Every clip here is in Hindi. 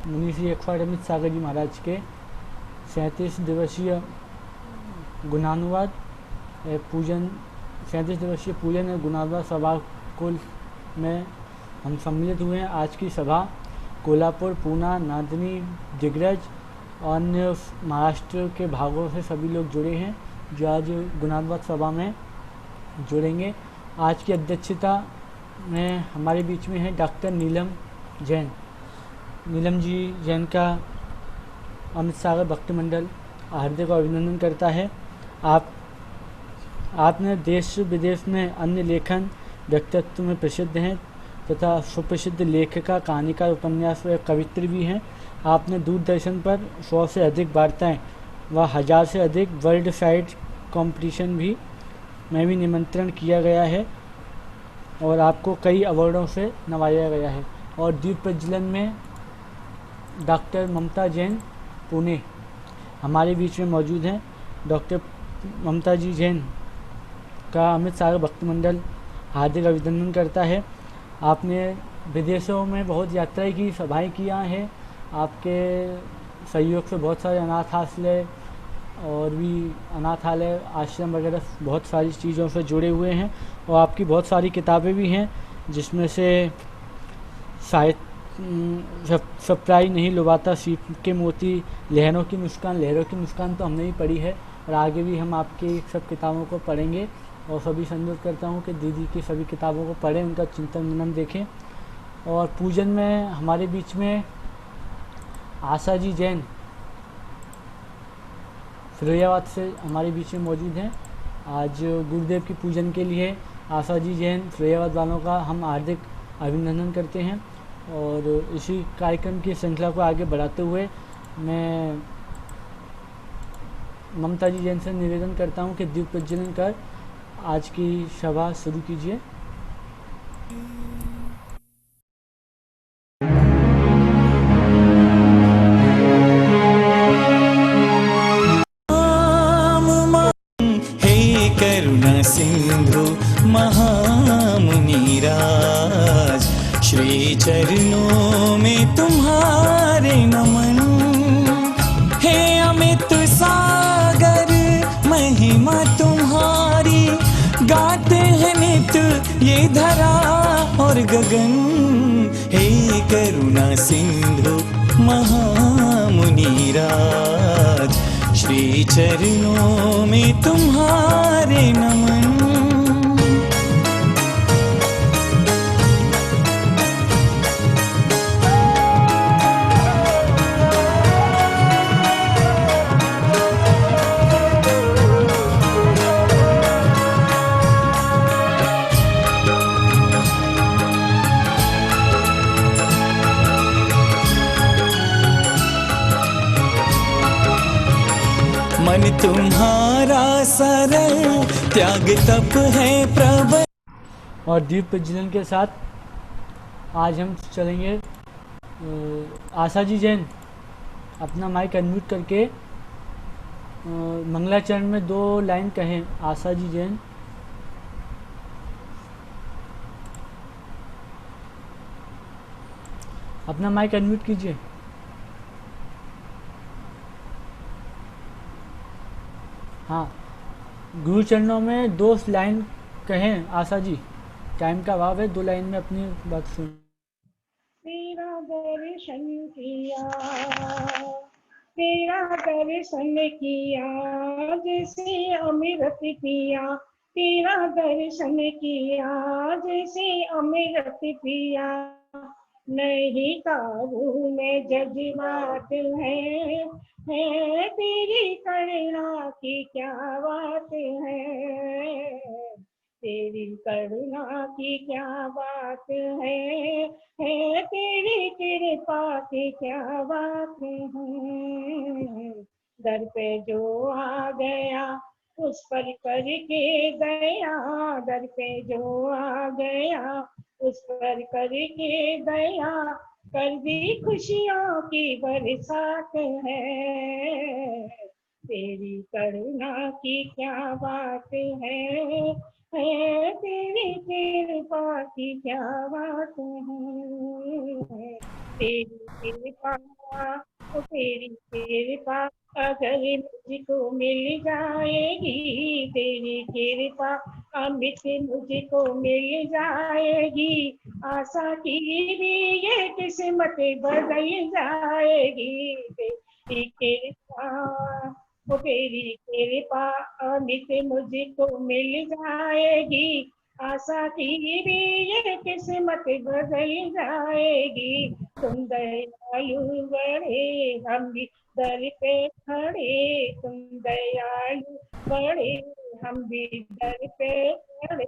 मुनि श्री अखवाड़ अमित सागर जी महाराज के 37 दिवसीय गुणानुवाद पूजन 37 दिवसीय पूजन और गुणानुवाद सभा कुल में हम सम्मिलित हुए हैं। आज की सभा कोल्हापुर, पूना, नांदनी, दिग्रज और अन्य महाराष्ट्र के भागों से सभी लोग जुड़े हैं जो आज गुणानुवाद सभा में जुड़ेंगे। आज की अध्यक्षता में हमारे बीच में है डॉक्टर नीलम जैन। नीलम जी जैन का अमित सागर भक्ति मंडल हार्दिक अभिनंदन करता है। आपने देश विदेश में अन्य लेखन व्यक्तित्व में प्रसिद्ध हैं तथा सुप्रसिद्ध लेखिका, कहानीकार, उपन्यास व कवित्री भी हैं। आपने दूरदर्शन पर 100 से अधिक वार्ताएं व 1000 से अधिक वर्ल्ड साइड कंपटीशन में भी निमंत्रण किया गया है और आपको कई अवार्डों से नवाजा गया है। और दीप प्रज्वलन में डॉक्टर ममता जैन पुणे हमारे बीच में मौजूद हैं। डॉक्टर ममता जी जैन का अमित सागर भक्ति मंडल हार्दिक अभिनंदन करता है। आपने विदेशों में बहुत यात्राएं की, सभाएं किया हैं। आपके सहयोग से बहुत सारे अनाथालय और भी अनाथालय आश्रम वगैरह बहुत सारी चीज़ों से जुड़े हुए हैं और आपकी बहुत सारी किताबें भी हैं जिसमें से सप्राई नहीं लुभाता, सीप के मोती, लहरों की मुस्कान तो हमने ही पढ़ी है और आगे भी हम आपकी सब किताबों को पढ़ेंगे और सभी से अनुरोध करता हूँ कि दीदी की सभी किताबों को पढ़ें, उनका चिंतन मनन देखें। और पूजन में हमारे बीच में आशा जी जैन फिरोजाबाद से हमारे बीच में मौजूद हैं। आज गुरुदेव की पूजन के लिए आशा जी जैन फिरोजाबाद वालों का हम हार्दिक अभिनंदन करते हैं। और इसी कार्यक्रम की श्रृंखला को आगे बढ़ाते हुए मैं ममता जी जैन से निवेदन करता हूं कि दीप प्रज्वलन कर आज की सभा शुरू कीजिए। हे करुणा सिंधु महामुनि राज, श्री चरणों में तुम्हारे नमन। हे अमित सागर महिमा तुम्हारी, गाते हैं नित ये धरा और गगन। हे करुणा सिंधु महामुनि राज, श्री चरणों में तुम्हारे नमन। मन तुम्हारा सरल, त्याग तप है प्रबल। और दीप प्रज्वलन के साथ आज हम चलेंगे। आशा जी जैन अपना माइक अनम्यूट करके मंगलाचरण में 2 लाइन कहें। आशा जी जैन अपना माइक अनम्यूट कीजिए। हाँ, गुरु चरणों में 2 लाइन कहें आशा जी। टाइम का अभाव है, 2 लाइन में अपनी बात सुन। तेरा दर्शन किया, तेरा दर्शन किया, जैसे अमृत पिया। तेरा दर्शन किया, जैसे अमृत पिया। नहीं काबू में जज्बात है तेरी करुणा की क्या बात है। तेरी करुणा की क्या बात है तेरी कृपा की क्या बात है। दर पे जो आ गया उस पर करके दया, दर पे जो आ गया उस पर करके दया। कर दी खुशियों की बरसात है, तेरी करुणा की क्या बात है तेरी कृपा की क्या बात है। तेरी कृपा, ओ तेरी कृपा अगर मुझको मिल जाएगी, तेरी कृपा अमित मुझको मिल जाएगी, आशा की भी ये किस्मत बदल जाएगी, तेरी कृपा, ओ तेरी कृपा अमित मुझको मिल जाएगी, आशा की भी ये किस्मत बदल जाएगी, तुम दयालु बड़े हम भी दर पे खड़े, तुम दयालु बड़े हम भी दर पे खड़े,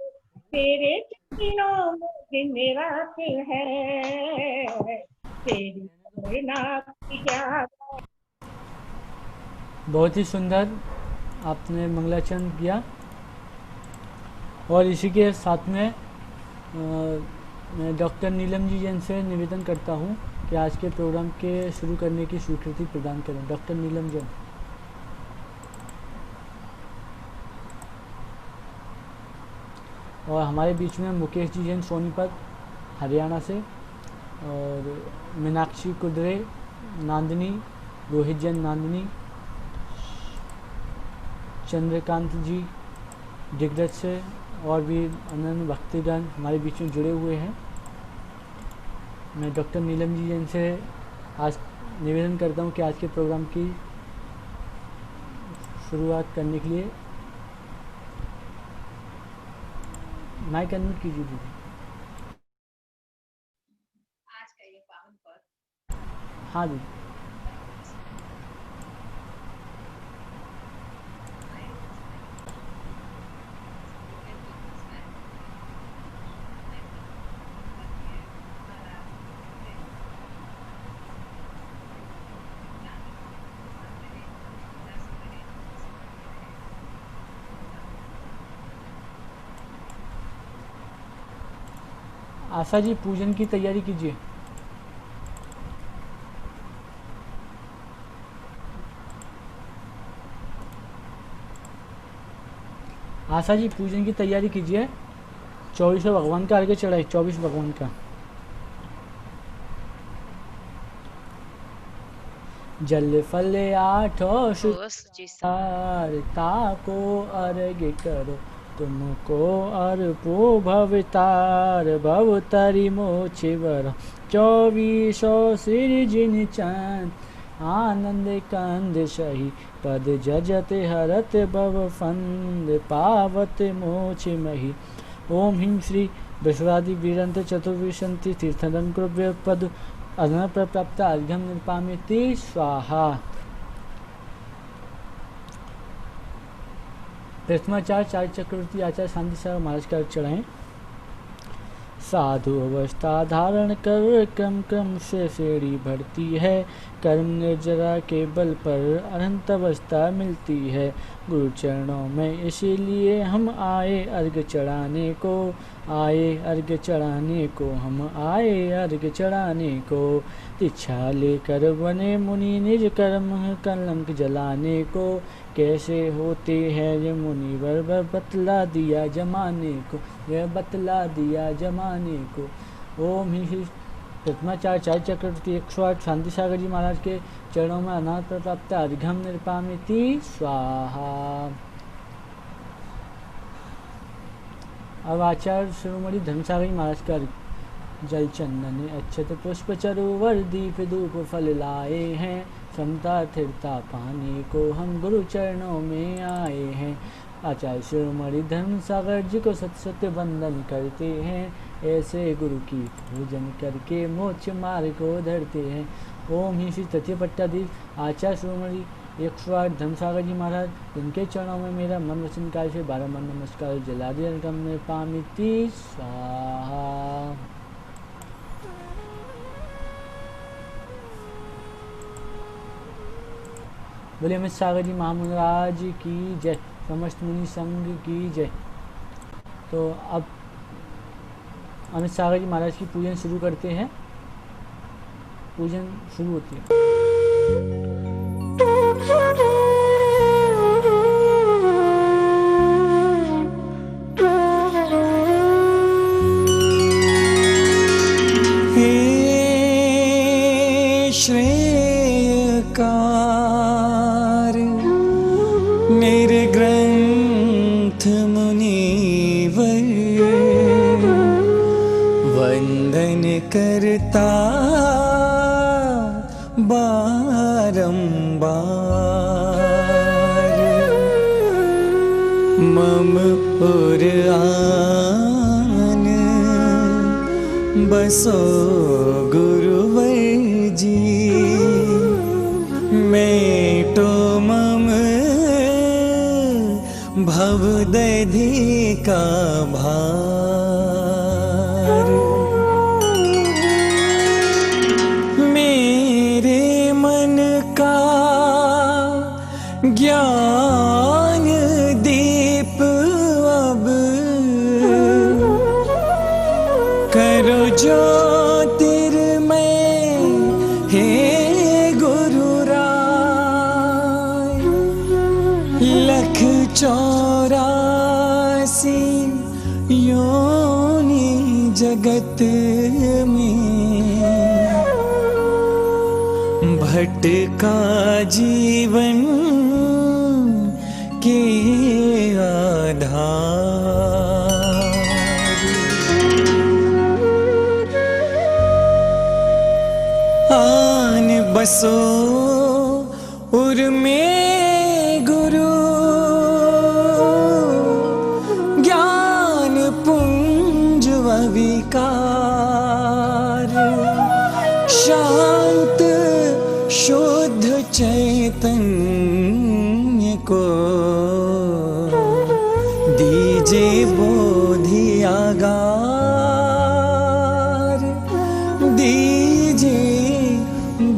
तेरे चरणों में दिन रात है, तेरी करुणा की क्या। बहुत ही सुंदर आपने मंगलाचरण किया। और इसी के साथ में मैं डॉक्टर नीलम जी जैन से निवेदन करता हूँ कि आज के प्रोग्राम के शुरू करने की स्वीकृति प्रदान करें। डॉक्टर नीलम जैन। और हमारे बीच में मुकेश जी जैन सोनीपत हरियाणा से, और मीनाक्षी कुदरे नांदनी, रोहित जैन नांदनी, चंद्रकांत जी दिग्गज से, और भी अन्य भक्तिगण हमारे बीच में जुड़े हुए हैं। मैं डॉक्टर नीलम जी जैन से आज निवेदन करता हूं कि आज के प्रोग्राम की शुरुआत करने के लिए माइक अनम्यूट कीजिए दीदी। आज का ये पावन पर्व, हाँ दीदी। आशा जी पूजन की तैयारी कीजिए। आशा जी पूजन की तैयारी कीजिए। 24 भगवान का अर्घ्य चढ़ाए, 24 भगवान का। जल फल आठों ताको अर्घ्य करो, तुमको अर्पो भवतार भवतरि मोछि वर, 24 सिरजिन चंद आनंद कंद सही, पद जजत हरत भव फंद पावत मोक्ष मही। ओम ह्रीं श्री बृहस्पति वीरंत चतुर्विशंति तीर्थंकृभ्य पद अधन प्राप्त अर्घ्यम निर्पाम्यति स्वाहा। प्रथमाचार्य चार्य चक्रवर्ती आचार्य शांति सागर महाराज का चढ़ाएं। साधु अवस्था धारण कर क्रम क्रम से श्रेणी बढ़ती है, कर्म निर्जरा के बल पर अनंत अवस्था मिलती है। गुरु चरणों में इसीलिए हम आए अर्घ्य चढ़ाने को, आए अर्घ्य चढ़ाने को, हम आए अर्घ्य चढ़ाने को। दीक्षा लेकर बने मुनि निज कर्म कलंक जलाने को, कैसे होते हैं ये मुनिवर बतला दिया जमाने को, यह बतला दिया जमाने को। ओम ही प्रथमाचार्य चार्य चक्रवर्ती 108 शांति सागर जी महाराज के चरणों में अनाथ प्राप्त अर्घ्यम निर्पाम्यति स्वाहा। अब आचार्य शिरोमणि धर्मसागर जी महाराज का जल चंदन अक्षत पुष्प चरोवर दीप धूप फल लाए हैं, समता थिरता पाने को हम गुरु चरणों में आए हैं। आचार्य शिरोमणि धर्मसागर जी को सत सत्य वंदन करते हैं, ऐसे गुरु की पूजन करके मोक्ष मार्ग को धरते हैं। ओम ही श्री तथ्य पट्टाधीश आचार्य शिरोमणि 108 धर्मसागर जी महाराज, उनके चरणों में मेरा मन वचन काल से 12 मन नमस्कार जला दिया में पामिति स्वाहा। बोले अमित सागर जी महाराज की जय, समस्त मुनि संघ की जय। तो अब अमित सागर जी महाराज की पूजन शुरू करते हैं। पूजन शुरू होती है। श्रेयकार। निर्ग्रंथ मुनिवर वंदन करता बारंबार। मम उर आन बसो गुरुवर जी। मेटो मम भव दधि का भार। मेरे मन का ज्ञान दीप अब करो ज्योतिर्मय हे गुरु राय। लख 84 योनि जगत में भटका जीवन के आधार। आन बसो उर में गुरु ज्ञान पुंज विकार। शांत शुद्ध चैतन्य को दीजे बोधि आगार। दीजे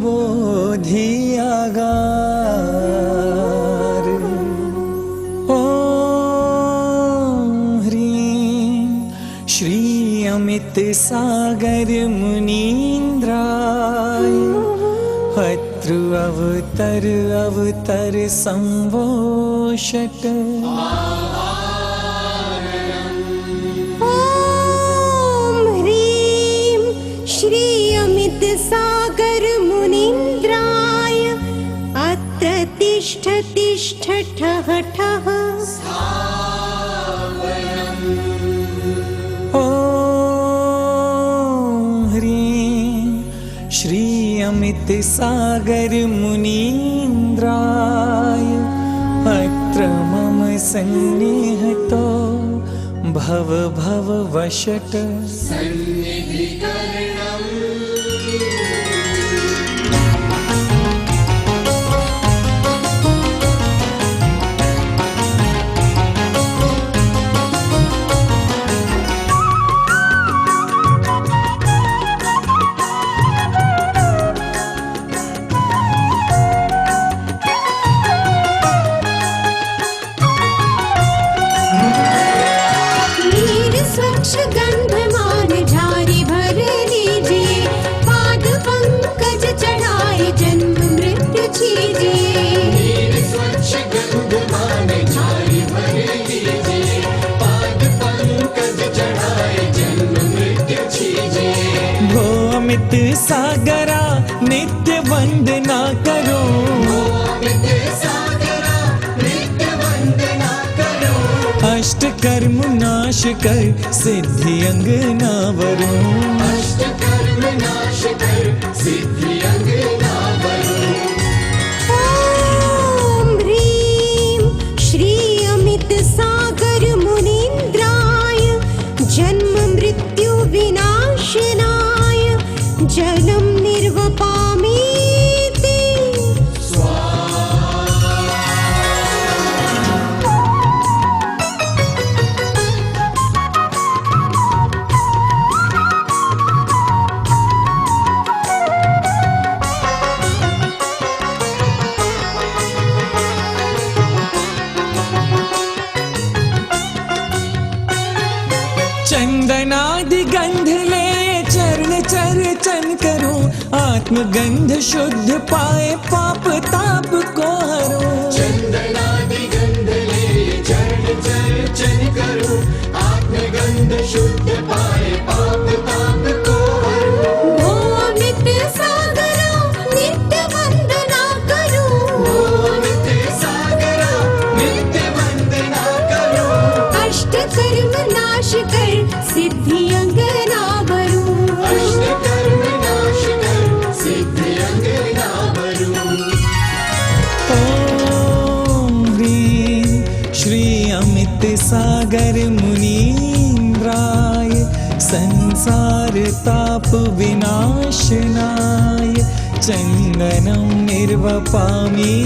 बोधि आगार। ओम ह्रीं श्री अमित सागर मुनीन्द्राय अत्र अवतर अवतर संवोषट। ओम ह्रीं श्री अमित सागर मुनीन्द्राय अत्र तिष्ठ तिष्ठ ठः ठः। ओम ह्रीं श्री अमित सागर मुनीन्द्राय अत्र मम सन्निहतो भव भव वशट। नीर स्वच्छ गंधमान झारी भर लीजिए। पाद पंकज चढ़ाए जन्म मृत्यु छीजिए। नीर स्वच्छ गंधमान झारी भर लीजिए। पाद पंकज चढ़ाए जन्म मृत्यु छीजिए। भो अमित सागरा नित्य वंदना करो। अमित सागरा नित्य वंदना करो। अष्ट कर्म नाश कर सिद्धि अंग नावरो। अष्ट कर्म नाश कर सिद्धि अंग नावरो। ओम ह्रीं श्री अमित सागर मुनीन्द्राय जन्म मृत्यु विनाशनाय जलम निर्वपामीति। चंदनादि गंध ले चरण चर्चन करो। आत्मगंध शुद्ध पाए पाप ताप को हरो। चंदनादि गंध ले चरण चर्चन करो। आत्मगंध शुद्ध पाए पाप ताप को हरो। भो अमित सागरा ताप विनाशनाय चन्दनं निर्वपामीति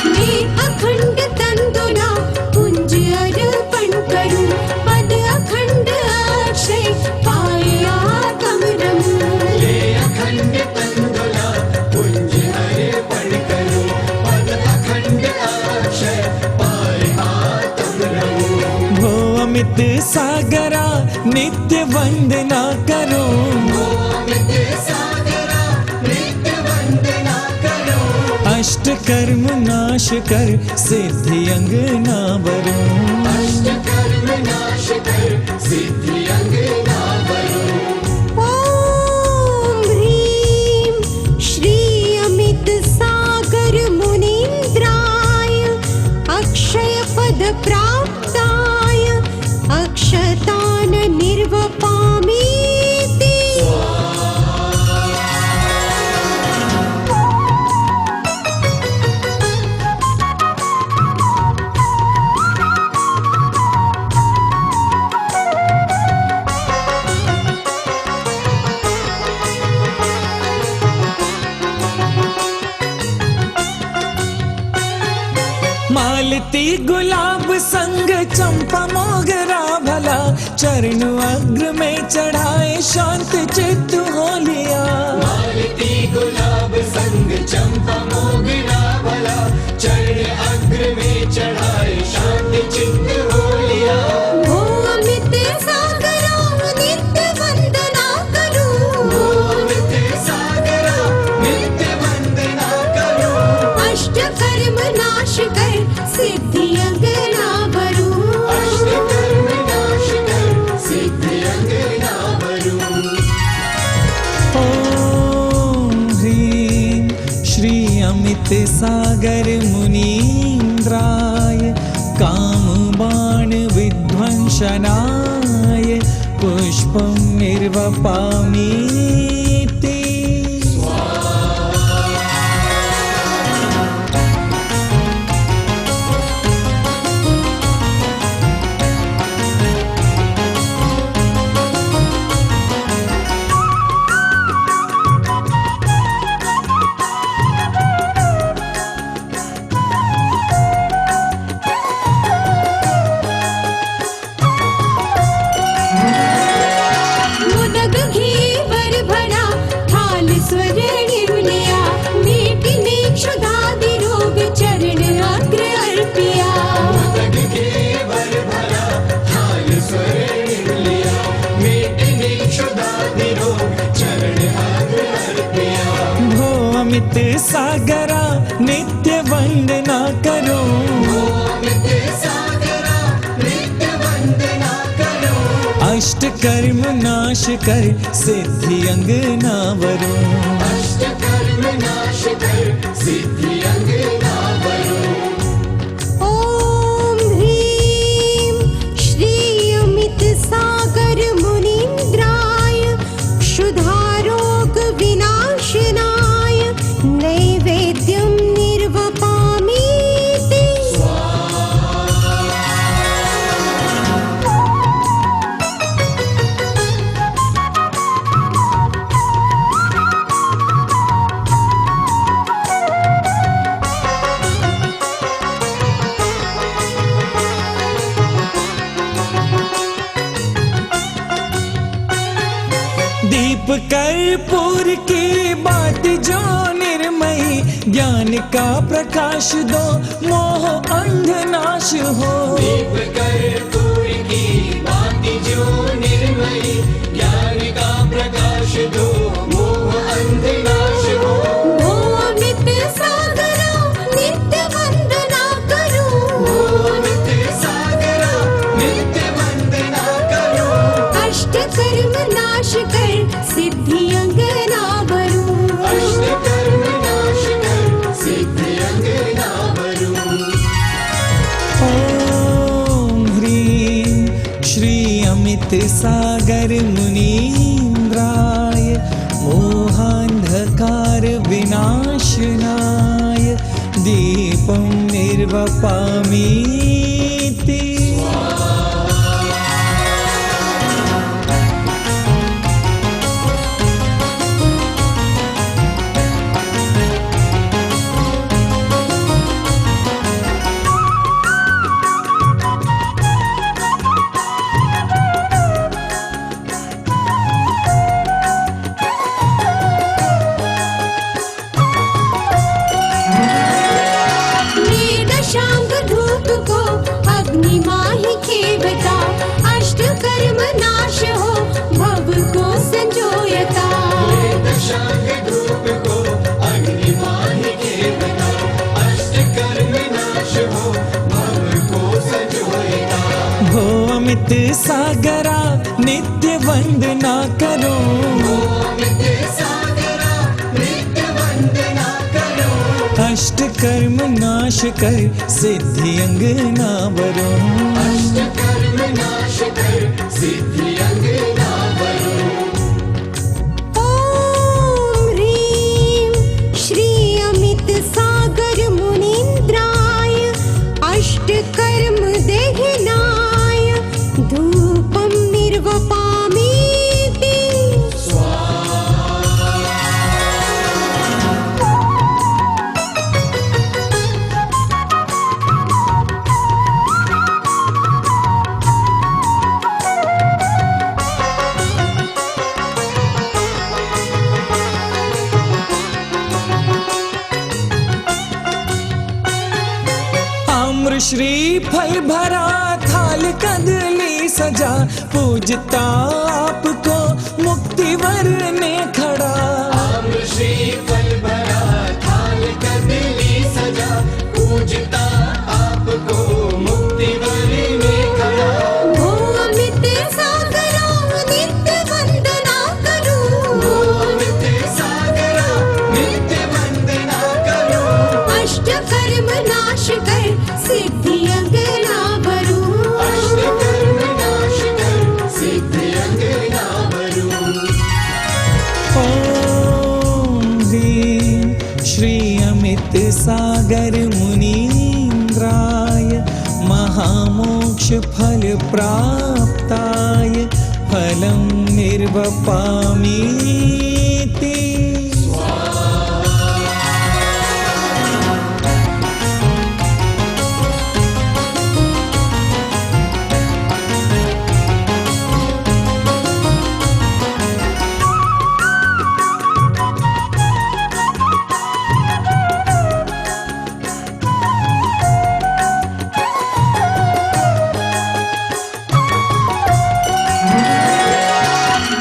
मैं अखंड तंदुला कुंज अर्पण करूं, पद अखंड अक्षय पाए आत्मरम। ले अखंड तंदुला पुंज अर्पण करो, पद अखंड अक्षय पाए आत्मरम। भो अमित सागरा नित्य वंदना करो, अमित सागरा नित्य वंदना करो, अष्ट कर्म नाश कर सिद्धि अंग ना बरो। अष्ट कर्म नाश कर सिद्धि अंग ना बरो। ॐ ह्रीं श्री अमित सागर मुनीन्द्राय अक्षय पद प्राप्ताय अक्षतान निर्वपामीति। मालती गुलाब संग चंपा मोगरा भला, चरण अग्र में चढ़ाए शांत चित्त हो लिया। मालती गुलाब संग चंपा मोगरा भला, चरण अग्र में चढ़ाए शांति चित्त हो लिया। भो अमित सागरा नित्य वंदना करूं, अमित सागरा नित्य वंदना करो, अष्ट कर्म नाश कर सिद्धि अंग ना बरू। अष्ट कर्म नाश कर सिद्धि अंग ना बरू। ॐ ह्रीं श्री अमित सागर मुनीन्द्राय कामबाण विध्वंसनाय पुष्पं निर्वपामीति। मुदग घी वर भरा थाल स्वर्णिम लिया, मीठने क्षुधादि रोग चरण अग्र अर्पिया। तग के वर भरा थाल स्वर्णिम लिया, मेटने क्षुधादि रोग चरण अग्र अर्पिया। भो अमित सागरा नित्य वंदना करो, अमित सागरा नित्य वंदना करो, अष्ट कर्म नाश कर सिद्धि अंग ना बरो। अष्ट कर्म नाश कर सिद्धि अंग ना बरो। ॐ ह्रीं श्री अमित सागर मुनीन्द्राय क्षुधारोग विनाशनाय नैवेद्यं निर्वपामीति। दीप कर्पूर की बात जो निर्मयी, ज्ञान का प्रकाश दो मोह अंध नाश हो। दीप कर्पूर की बाती जो निर्मयी, ज्ञान का प्रकाश दो मोह अंध नाश हो। भो अमित सागरा नित्य वंदना करूं, अमित सागरा नित्य वंदना करो, अष्ट कर्म नाश कर सिद्धि अंग ना बरू। सागर मुनीन्द्राय मोहान्धकार विनाशनाय दीपं निर्वपामीति। निर्दशांग धूप को अग्नि माहि खेवता, अष्टकर्म नाश हो भव को संजोयता। दशांग धूप को अग्नि माहि खेवता, अष्टकर्म नाश हो भव को संजोयता। भो अमित सागरा नित्य वंदना करो, अमित सागरा नित्य वंदना करो। अष्टकर्म नाश कर सिद्धि अंगना बरो। अष्टकर्म नाश कर सिद्धि अंगना बरो। ओम ह्रीं श्री अमित सागर मुनीन्द्राय अष्टकर्म देहिनाय धूपं निर्वपामीति। आम्र श्री फल भरा थाल कदली सजा, पूजता आपको मुक्ति वरने खड़ा। आम्र श्री फल भरा थाल कदली सजा, पूजता आपको मुक्ति वरने खड़ा। भो अमित सागरा नित्य वंदना करो, अमित सागरा नित्य वंदना करो। अष्टकर्म नाश कर सिद्धि अंगना भरो। अष्टकर्म नाश कर सिद्धि अंगना बरो। ओम ह्रीं श्री अमित सागर मुनीन्द्राय महामोक्ष फल प्राप्ताय फलं निर्वपामीति।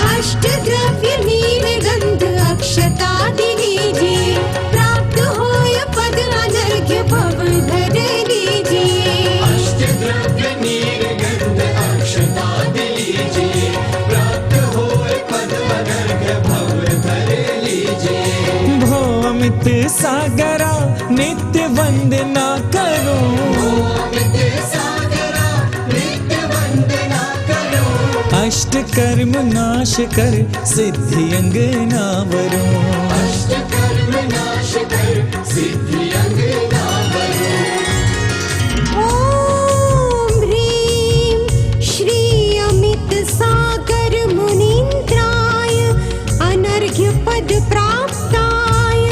अष्टद्रव्य नीलगंध अक्षता दीजिए, प्राप्त होय पद अनर्घ्य भव धर लीजिए। अष्टद्रव्य नीलगंध अक्षता दीजिए, प्राप्त होए पद अनर्घ्य भव धर लीजिए। भो अमित सागरा नित्य वंदना करो, अमित सागरा नित्य वंदना करो। अष्टकर्म नाश कर सिद्धि अंगना बरो। अष्टकर्म नाश कर सिद्धि अंगना बरो। ओम ह्रीं श्री अमित सागर मुनीन्द्राय अनर्घ्य पद प्राप्ताय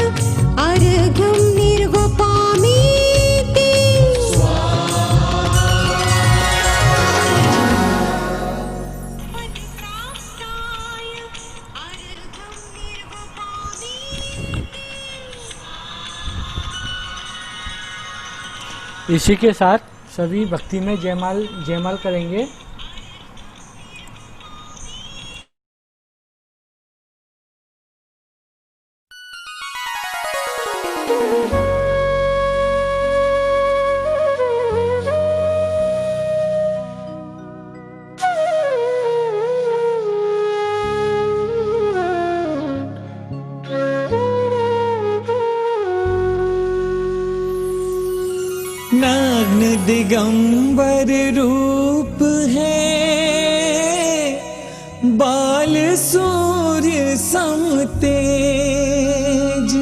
अर्घ्यं निर्वपामीति। पद प्राप्ताय अर्घ्यं निर्वपामीति। इसी के साथ सभी भक्ति में जयमाल करेंगे। नाग्न दिगंबर रूप है सूर्य सम तेज,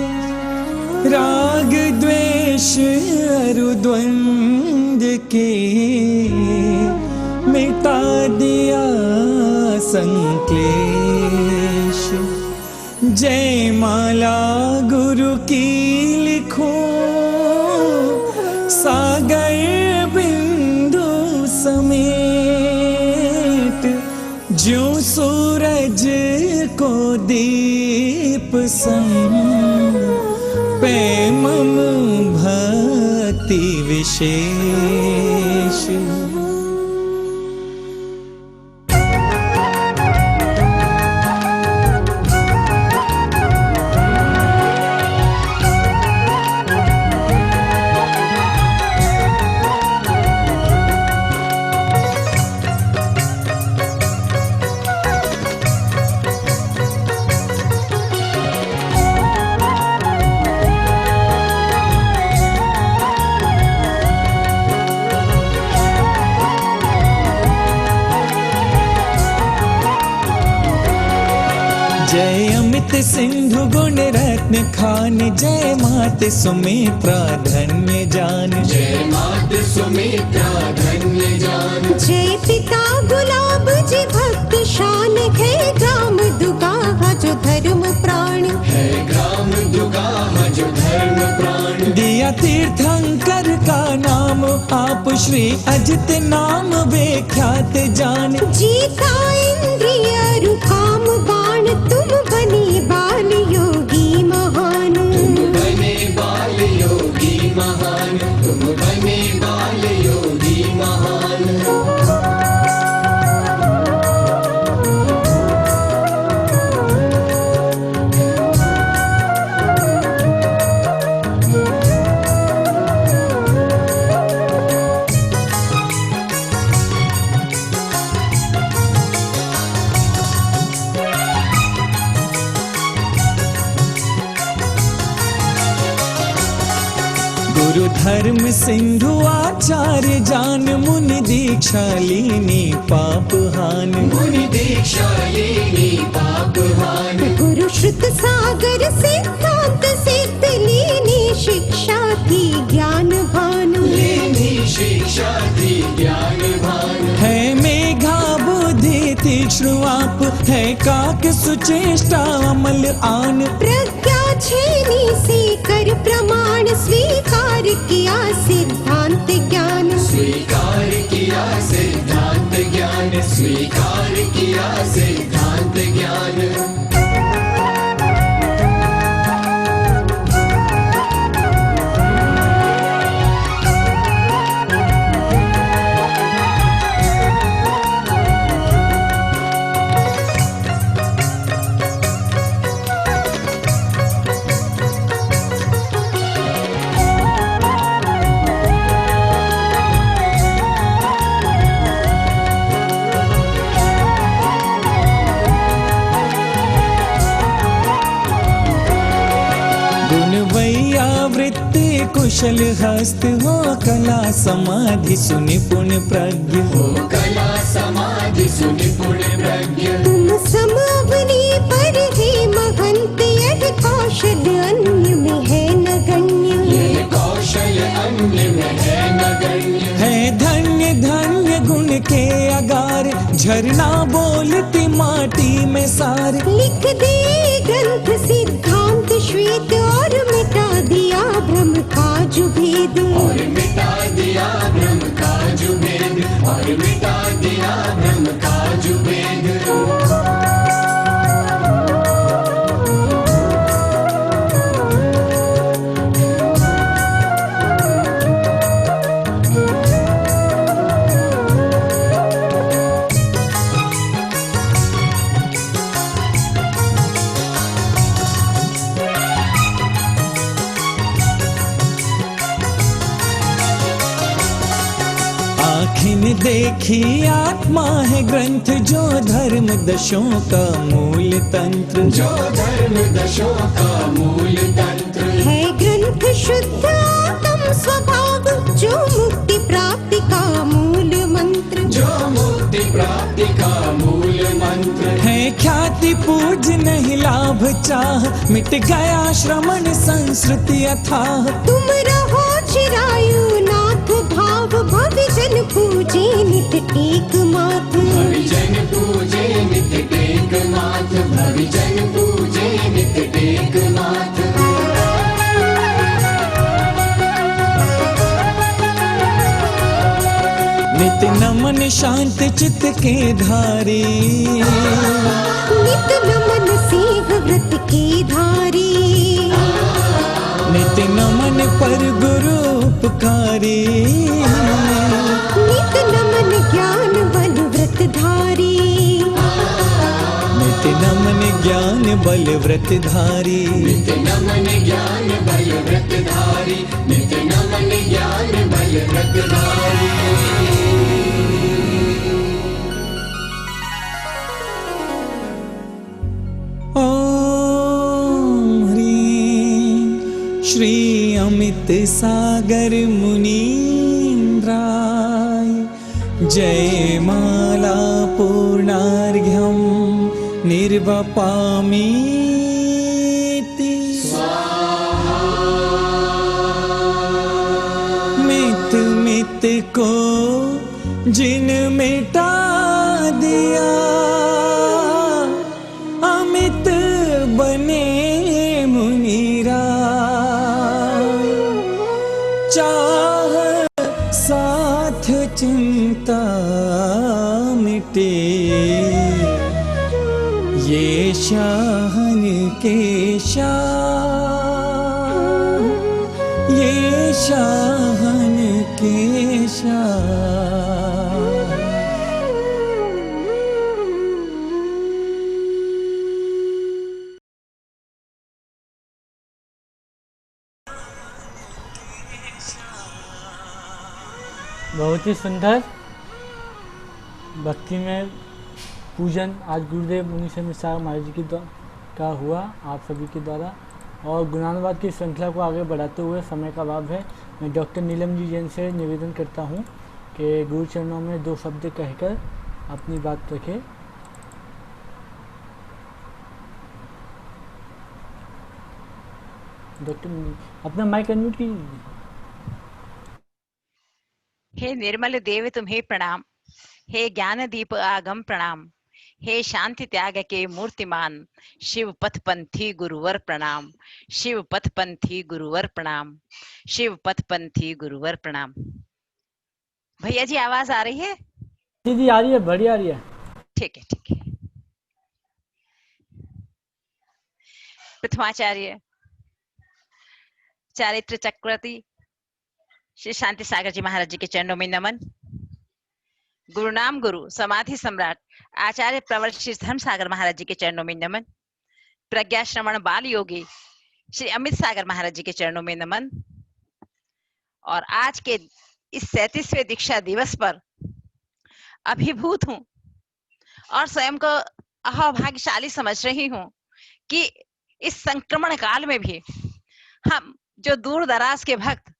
राग द्वेष अरु द्वंद्व के मिटा दिया संक्लेश। जय माला गुरु की लिखो, सागर बिंदु समेत, ज्यों सूरज को दीप सम, प्रेमम भक्ति विशेष। जय अमित सिंधु गुण रत्न खान, जय मात सुमित्रा धन्य जान। जय मात सुमित्रा धन्य जान। जय पिता गुलाब जी भक्त शान, है ग्राम दुगाहा जो धर्म प्राण। है ग्राम दुगाहा जो धर्म प्राण। दिया तीर्थंकर का नाम, आप श्री अजित नाम विख्यात जान। जीता इंद्रिय रुकाम बाण, तुम बने बाल योगी महान। तुम बने बाल योगी महान। तुम बने बाल योगी महान। गुरु धर्म सिंधु आचार्य जान, मुनि दीक्षा लीनी पाप हान। मुनि दीक्षा लीनी पाप हान। गुरु श्रुत सागर सिद्धांत सिद्ध, लीनी शिक्षा थी ज्ञान भानु। लीनी शिक्षा थी ज्ञान भानु। है मेघा बुद्धि तीक्ष्ण आप, है काक सुचेष्टा अमल आन। प्रज्ञा छेनी से कर प्रमाण, स्वीकार किया सिद्धांत ज्ञान। स्वीकार किया सिद्धांत ज्ञान। स्वीकार किया सिद्धांत ज्ञान। कुशल हस्त हो, कला समाधि सुनिपुण प्रज्ञ। हो कला समाधि सुनिपुण प्रज्ञ। तुम सम अवनी पर हे महंत, यह कौशल अन्य में है नगण्य। ये कौशल अन्य में है नगण्य। है धन्य धन्य गुण के अगार, झरना बोलती माटी में सार। लिख दे ग्रंथ सिद्धांत श्वेत, और मिटा दिया भ्रम का जुभेद। और मिटा दिया भ्रम का जुभेद। और मिटा दिया भ्रम का जुभेद। आँखिन देखी आत्मा है ग्रंथ, जो धर्म दशों का मूल तंत्र। जो धर्म दशों का मूल तंत्र। है ग्रंथ शुद्ध आत्म स्वभाव, जो मुक्ति प्राप्ति का मूल मंत्र। जो मुक्ति प्राप्ति का मूल मंत्र। है ख्याति जाति पूज नहीं लाभ चाह, मिट गया श्रमण संस्कृति अथाह। तुम रहो चिरायु नाथ, भाव भविजन पूजे नित टेक माथ। भविजन पूजे नित टेक माथ, भविजन पूजे नित टेक माथ। नित नमन शांत चित्त के धारी, नित नमन सेव व्रत के धारी। नित नमन पर गुरु उपकारी, नित नमन ज्ञान बल व्रत धारी। नित नमन ज्ञान बल व्रत धारी। नित नमन ज्ञान बल व्रत धारी, नित नमन ज्ञान बल व्रत धारी। ओम ह्रीं श्री अमित सागर मुनीन्द्राय जय माला पूर्णार्घ्यं निर्वपामीति। मित मित को जिन मिटा दिया, अमित बने मुनिराय। चाह साथ चिंता मिटे, ये शाहन के शाह, ये शाहन के शाह। बहुत ही सुंदर भक्ति में पूजन आज गुरुदेव मुनि से मिश्रा महाराज जी की का हुआ आप सभी के द्वारा। और गुणानुवाद की श्रृंखला को आगे बढ़ाते हुए समय का अभाव है, मैं डॉक्टर नीलम जी जैन से निवेदन करता हूं कि गुरु चरणों में 2 शब्द कहकर अपनी बात रखें। डॉक्टर अपना माइक अनम्यूट कीजिए। हे निर्मल देव तुम्हें प्रणाम, हे ज्ञान दीप आगम प्रणाम, हे शांति त्याग के मूर्तिमान शिव पथपंथी गुरुवर प्रणाम, शिव पथपंथी गुरुवर प्रणाम, शिव पथपंथी गुरुवर प्रणाम। भैया जी आवाज आ रही है? जी आ रही है, बढ़िया आ रही है। ठीक है ठीक है। प्रथमाचार्य चारित्र चक्रवर्ती श्री शांति सागर जी महाराज जी के चरणों में नमन। गुरुनाम गुरु समाधि सम्राट आचार्य प्रवर श्री धर्म सागर महाराज जी के चरणों में नमन। प्रज्ञा श्रवण बाल योगी श्री अमित सागर महाराज जी के चरणों में नमन। और आज के इस 37वें दीक्षा दिवस पर अभिभूत हूं और स्वयं को अभाग्यशाली समझ रही हूं कि इस संक्रमण काल में भी हम जो दूर दराज के भक्त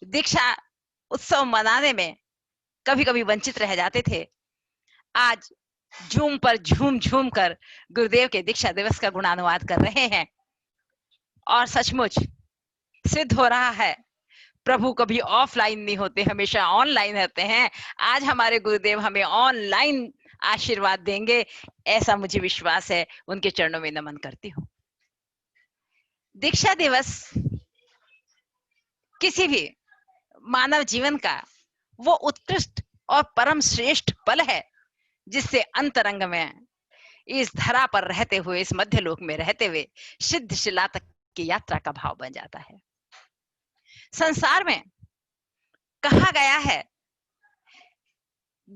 दीक्षा उत्सव मनाने में कभी कभी वंचित रह जाते थे, आज झूम पर झूम झूम कर गुरुदेव के दीक्षा दिवस का गुणानुवाद कर रहे हैं। और सचमुच सिद्ध हो रहा है प्रभु कभी ऑफलाइन नहीं होते, हमेशा ऑनलाइन रहते हैं। आज हमारे गुरुदेव हमें ऑनलाइन आशीर्वाद देंगे, ऐसा मुझे विश्वास है। उनके चरणों में नमन करती हूँ। दीक्षा दिवस किसी भी मानव जीवन का वो उत्कृष्ट और परम श्रेष्ठ पल है जिससे अंतरंग में इस धरा पर रहते हुए, इस मध्य लोक में रहते हुए सिद्ध शिला तक की यात्रा का भाव बन जाता है। संसार में कहा गया है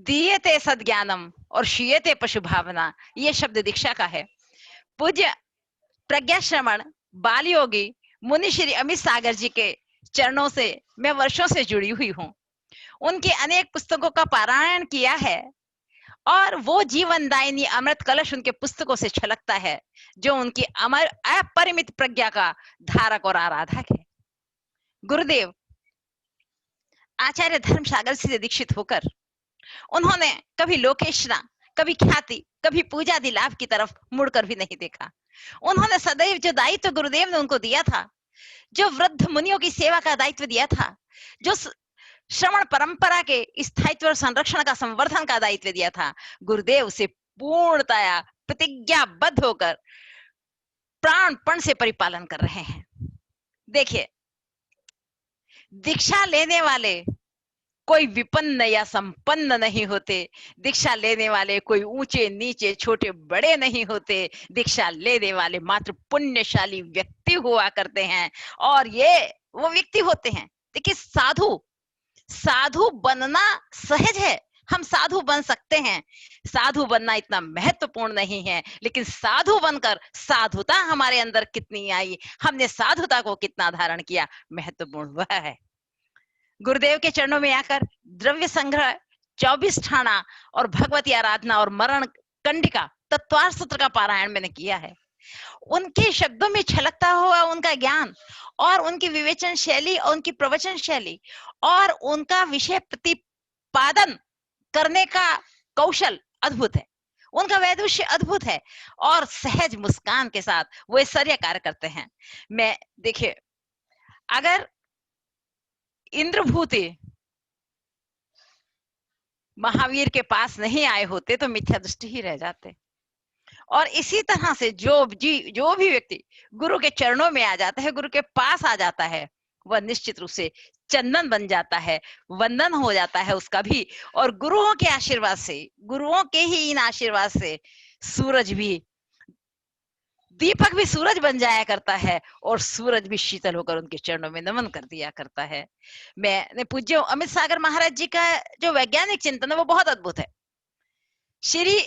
दीयते सद्ज्ञानम और शीयते पशु भावना, ये शब्द दीक्षा का है। पूज्य प्रज्ञा श्रवण बाल योगी मुनि श्री अमित सागर जी के चरणों से मैं वर्षों से जुड़ी हुई हूँ। उनके अनेक पुस्तकों का पारायण किया है और वो जीवनदायिनी अमृत कलश उनके पुस्तकों से छलकता है, जो उनकी अमर अपरिमित प्रज्ञा का धारक और आराधक है। गुरुदेव आचार्य धर्म सागर से दीक्षित होकर उन्होंने कभी लोकेशना, कभी ख्याति, कभी पूजा आदि लाभ की तरफ मुड़कर भी नहीं देखा। उन्होंने सदैव जो दायित्व गुरुदेव ने उनको दिया था, जो वृद्ध मुनियों की सेवा का दायित्व दिया था, जो श्रवण परंपरा के स्थायित्व और संरक्षण का संवर्धन का दायित्व दिया था, गुरुदेव से पूर्णतया प्रतिज्ञाबद्ध होकर प्राणपण से परिपालन कर रहे हैं। देखिए, दीक्षा लेने वाले कोई विपन्न या संपन्न नहीं होते, दीक्षा लेने वाले कोई ऊंचे नीचे छोटे बड़े नहीं होते, दीक्षा लेने वाले मात्र पुण्यशाली व्यक्ति हुआ करते हैं। और ये वो व्यक्ति होते हैं, देखिए साधु बनना सहज है, हम साधु बन सकते हैं, साधु बनना इतना महत्वपूर्ण नहीं है, लेकिन साधु बनकर साधुता हमारे अंदर कितनी आई, हमने साधुता को कितना धारण किया, महत्वपूर्ण वह है। गुरुदेव के चरणों में आकर द्रव्य संग्रह, 24 ठाणा और भगवती आराधना और मरण कंडिका तत्वार सूत्र का पारायण मैंने किया है। उनके शब्दों में छलकता हुआ उनका ज्ञान और उनकी विवेचन शैली और उनकी प्रवचन शैली और उनका विषय प्रतिपादन करने का कौशल अद्भुत है, उनका वैदुष्य अद्भुत है और सहज मुस्कान के साथ वो ऐश्वर्य कार्य करते हैं। मैं देखिए, अगर इंद्रभूति महावीर के पास नहीं आए होते तो मिथ्या दृष्टि ही रह जाते। और इसी तरह से जो भी व्यक्ति गुरु के चरणों में आ जाता है, गुरु के पास आ जाता है, वह निश्चित रूप से चंदन बन जाता है, वंदन हो जाता है उसका भी। और गुरुओं के आशीर्वाद से, गुरुओं के ही इन आशीर्वाद से सूरज भी, दीपक भी सूरज बन जाया करता है और सूरज भी शीतल होकर उनके चरणों में नमन कर दिया करता है। मैंने पूज्य अमित सागर महाराज जी का जो वैज्ञानिक चिंतन है वो बहुत अद्भुत है। श्री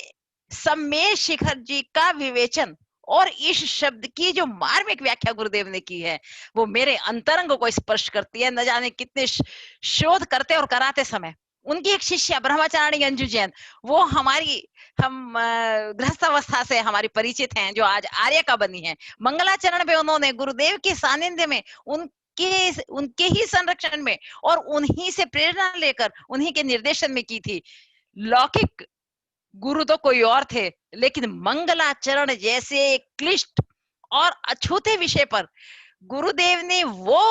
सम्मेश शिखर जी का विवेचन और इस शब्द की जो मार्मिक व्याख्या गुरुदेव ने की है वो मेरे अंतरंग को स्पर्श करती है। न जाने कितने शोध करते और कराते समय उनकी एक शिष्या ब्रह्मचारिणी अंजू जैन, वो हम गृहस्थावस्था से हमारी परिचित हैं, जो आज आर्य का बनी है। मंगलाचरण पे उन्होंने गुरुदेव के सानिध्य में उनके ही संरक्षण में और उन्हीं से प्रेरणा लेकर उन्हीं के निर्देशन में की थी। लौकिक गुरु तो कोई और थे, लेकिन मंगलाचरण जैसे क्लिष्ट और अछूते विषय पर गुरुदेव ने वो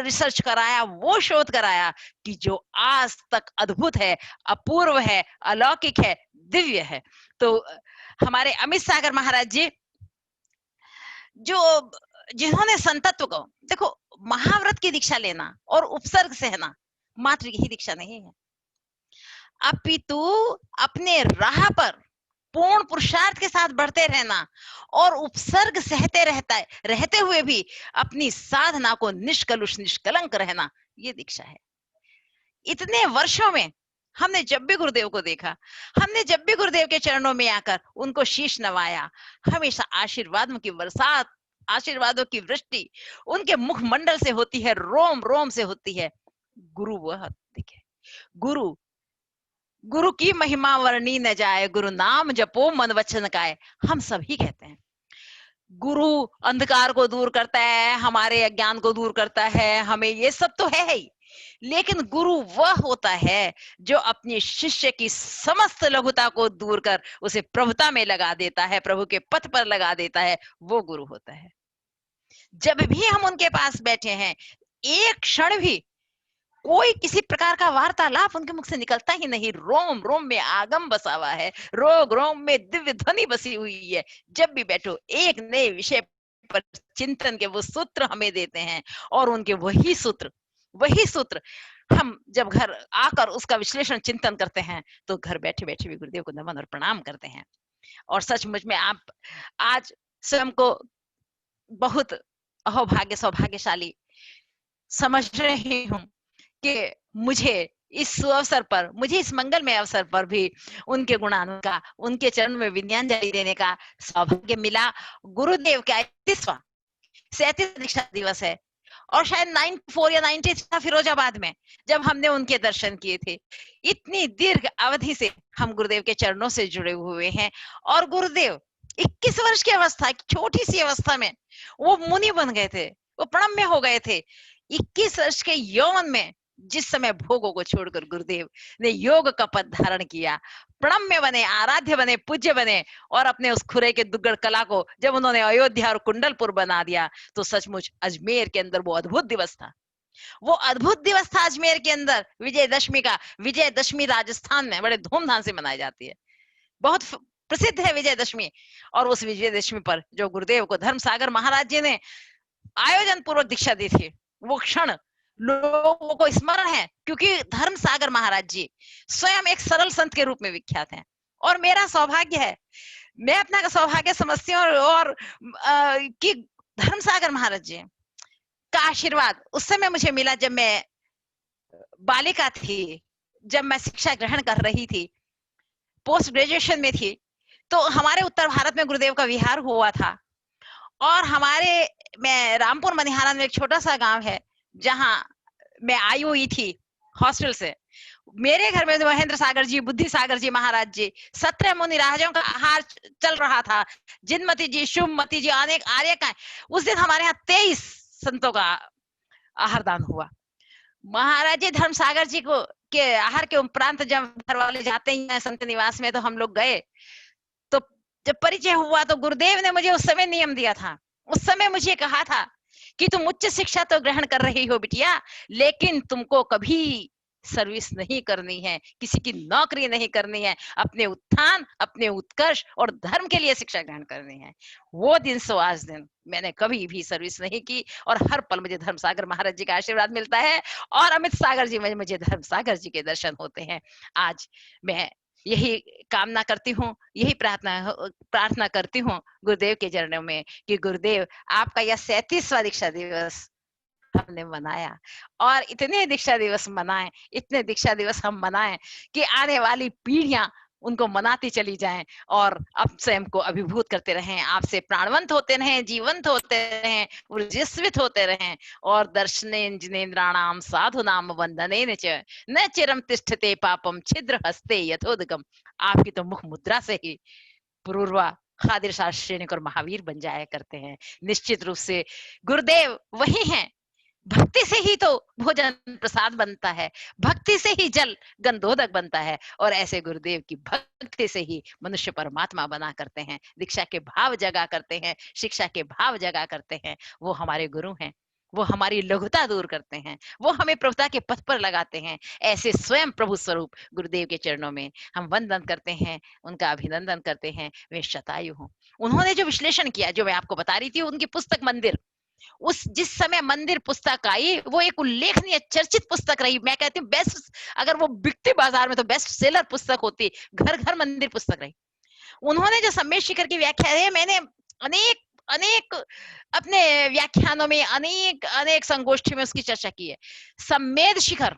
रिसर्च कराया, वो शोध कराया कि जो आज तक अद्भुत है, अपूर्व है, अलौकिक है, दिव्य है। तो हमारे अमित सागर महाराज जी जिन्होंने संतत्व को, देखो, महाव्रत की दीक्षा लेना और उपसर्ग सहना मात्र यही दीक्षा नहीं है, अपितु अपने राह पर पूर्ण पुरुषार्थ के साथ बढ़ते रहना और उपसर्ग सहते रहते हुए भी अपनी साधना को निष्कलुष निष्कलंक रहना, ये दीक्षा है। इतने वर्षों में हमने जब भी गुरुदेव को देखा, हमने जब भी गुरुदेव के चरणों में आकर उनको शीश नवाया, हमेशा आशीर्वादों की बरसात, आशीर्वादों की वृष्टि उनके मुखमंडल से होती है, रोम रोम से होती है। गुरु वह दिखे, गुरु की महिमा वर्णी न जाए, गुरु नाम जपो मन वचन काए। हम सभी कहते हैं गुरु अंधकार को दूर करता है, हमारे अज्ञान को दूर करता है, हमें ये सब तो है ही, लेकिन गुरु वह होता है जो अपने शिष्य की समस्त लघुता को दूर कर उसे प्रभुता में लगा देता है, प्रभु के पथ पर लगा देता है, वो गुरु होता है। जब भी हम उनके पास बैठे हैं, एक क्षण भी कोई किसी प्रकार का वार्तालाप उनके मुख से निकलता ही नहीं, रोम रोम में आगम बसा हुआ है, रोग रोम में दिव्य ध्वनि बसी हुई है। जब भी बैठो एक नए विषय पर चिंतन के वो सूत्र हमें देते हैं और उनके वही सूत्र हम जब घर आकर उसका विश्लेषण चिंतन करते हैं तो घर बैठे बैठे भी गुरुदेव को नमन और प्रणाम करते हैं। और सचमुच में आप आज स्वयं को बहुत अहोभाग्य सौभाग्यशाली समझ रही हूँ कि मुझे इस अवसर पर, मुझे इस मंगलमय अवसर पर भी उनके गुणानुन का, उनके चरण में विनयांजलि देने का सौभाग्य मिला। गुरुदेव का 37वां दीक्षा दिवस है और शायद 94 या 93 था फिरोजाबाद में जब हमने उनके दर्शन किए थे। इतनी दीर्घ अवधि से हम गुरुदेव के चरणों से जुड़े हुए हैं और गुरुदेव 21 वर्ष की अवस्था, छोटी सी अवस्था में वो मुनि बन गए थे, वो प्रणम्य हो गए थे। 21 वर्ष के यौवन में जिस समय भोगों को छोड़कर गुरुदेव ने योग का पद धारण किया, प्रणम्य बने, आराध्य बने, पूज्य बने, और अपने उस खुरे के दुग्गड़ कला को जब उन्होंने अयोध्या और कुंडलपुर बना दिया, तो सचमुच अजमेर के अंदर वो अद्भुत दिवस था। वो अद्भुत दिवस था अजमेर के अंदर विजयदशमी का। विजयदशमी राजस्थान में बड़े धूमधाम से मनाई जाती है, बहुत प्रसिद्ध है विजयदशमी। और उस विजयदशमी पर जो गुरुदेव को धर्मसागर महाराज जी ने आयोजन पूर्वक दीक्षा दी थी, वो क्षण लोगों को स्मरण है, क्योंकि धर्मसागर महाराज जी स्वयं एक सरल संत के रूप में विख्यात हैं। और मेरा सौभाग्य है, मैं अपना सौभाग्य समझती हूँ, और कि धर्मसागर महाराज जी का आशीर्वाद उस समय मुझे मिला जब मैं बालिका थी, जब मैं शिक्षा ग्रहण कर रही थी, पोस्ट ग्रेजुएशन में थी। तो हमारे उत्तर भारत में गुरुदेव का विहार हुआ था, और मैं रामपुर मनिहारा में एक छोटा सा गांव है जहां मैं आई हुई थी हॉस्टल से। मेरे घर में महेंद्र सागर जी, बुद्धि सागर जी महाराज जी, 17 मुनि राजों का आहार चल रहा था। जिनमती जी, शुभमती जी, अनेक आर्य का। उस दिन हमारे यहाँ 23 संतों का आहार दान हुआ। महाराज जी धर्मसागर जी को के आहार के उपरांत जब घर वाले जाते हैं संत निवास में, तो हम लोग गए। तो जब परिचय हुआ तो गुरुदेव ने मुझे उस समय नियम दिया था। उस समय मुझे कहा था कि तुम उच्च शिक्षा तो ग्रहण कर रही हो बिटिया, लेकिन तुमको कभी सर्विस नहीं करनी है, किसी की नौकरी नहीं करनी है, अपने उत्थान, अपने उत्कर्ष और धर्म के लिए शिक्षा ग्रहण करनी है। वो दिन सो आज दिन मैंने कभी भी सर्विस नहीं की, और हर पल मुझे धर्मसागर महाराज जी का आशीर्वाद मिलता है, और अमित सागर जी में मुझे धर्मसागर जी के दर्शन होते हैं। आज मैं यही कामना करती हूँ, यही प्रार्थना करती हूँ गुरुदेव के चरणों में कि गुरुदेव आपका यह 37वां दीक्षा दिवस हमने मनाया, और इतने दीक्षा दिवस मनाएं, इतने दीक्षा दिवस हम मनाएं कि आने वाली पीढ़ियां उनको मनाती चली जाएं, और अब स्वयं को अभिभूत करते रहें, आपसे प्राणवंत होते रहें, जीवंत होते रहें, ऊर्जिस्वित होते रहें। और दर्शनेन जिनेन्द्राणाम साधुनाम वंदनेन च न चिरम तिष्ठते पापम छिद्र हस्ते यथोदगम। आपकी तो मुख मुद्रा से ही पूर्वा खादिर शास्त्रीनिक और महावीर बन जाया करते हैं। निश्चित रूप से गुरुदेव वही हैं। भक्ति से ही तो भोजन प्रसाद बनता है, भक्ति से ही जल गंधोदक बनता है, और ऐसे गुरुदेव की भक्ति से ही मनुष्य परमात्मा बना करते हैं, दीक्षा के भाव जगा करते हैं, शिक्षा के भाव जगा करते हैं। वो हमारे गुरु हैं, वो हमारी लघुता दूर करते हैं, वो हमें प्रभुता के पथ पर लगाते हैं। ऐसे स्वयं प्रभु स्वरूप गुरुदेव के चरणों में हम वंदन करते हैं, उनका अभिनंदन करते हैं। वे शतायु हों। उन्होंने जो विश्लेषण किया, जो मैं आपको बता रही थी, उनकी पुस्तक मंदिर, उस जिस समय मंदिर पुस्तक आई, वो एक उल्लेखनीय चर्चित पुस्तक रही। मैं कहती हूँ बेस्ट, अगर वो बिकती बाजार में तो बेस्ट सेलर पुस्तक होती, घर घर मंदिर पुस्तक रही। उन्होंने जो सम्मेद शिखर की व्याख्या है, मैंने अनेक अपने व्याख्यानों में, अनेक संगोष्ठी में उसकी चर्चा की है। सम्मेद शिखर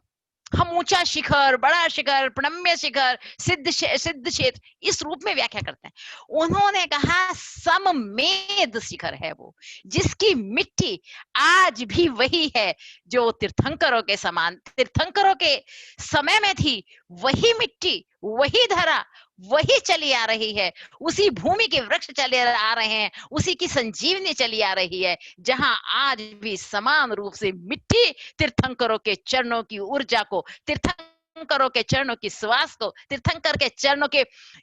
हम ऊंचा शिखर, बड़ा शिखर, प्रणम्य शिखर, सिद्ध क्षेत्र, इस रूप में व्याख्या करते हैं। उन्होंने कहा सममेद शिखर है वो, जिसकी मिट्टी आज भी वही है जो तीर्थंकरों के समान, तीर्थंकरों के समय में थी। वही मिट्टी, वही धरा, वही चली आ रही है। उसी भूमि के वृक्ष चले आ रहे हैं, उसी की संजीवनी चली आ रही है, जहां आज भी समान रूप से मिट्टी तीर्थंकरों के चरणों की ऊर्जा को, तीर्थंकरों के चरणों की श्वास को, तीर्थंकर के चरणों के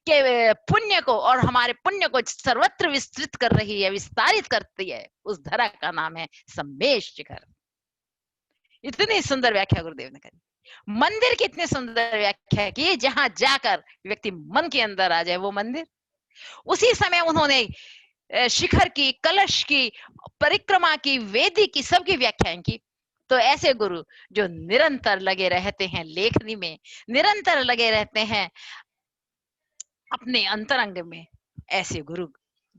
पुण्य को और हमारे पुण्य को सर्वत्र विस्तृत कर रही है, विस्तारित करती है। उस धरा का नाम है सम्मेद शिखर। इतनी सुंदर व्याख्या गुरुदेव ने करी। मंदिर की इतनी सुंदर व्याख्या की, जहां जाकर व्यक्ति मन के अंदर आ जाए वो मंदिर। उसी समय उन्होंने शिखर की, कलश की, परिक्रमा की, वेदी की, सबकी व्याख्याएं की। तो ऐसे गुरु जो निरंतर लगे रहते हैं लेखनी में, निरंतर लगे रहते हैं अपने अंतरंग में, ऐसे गुरु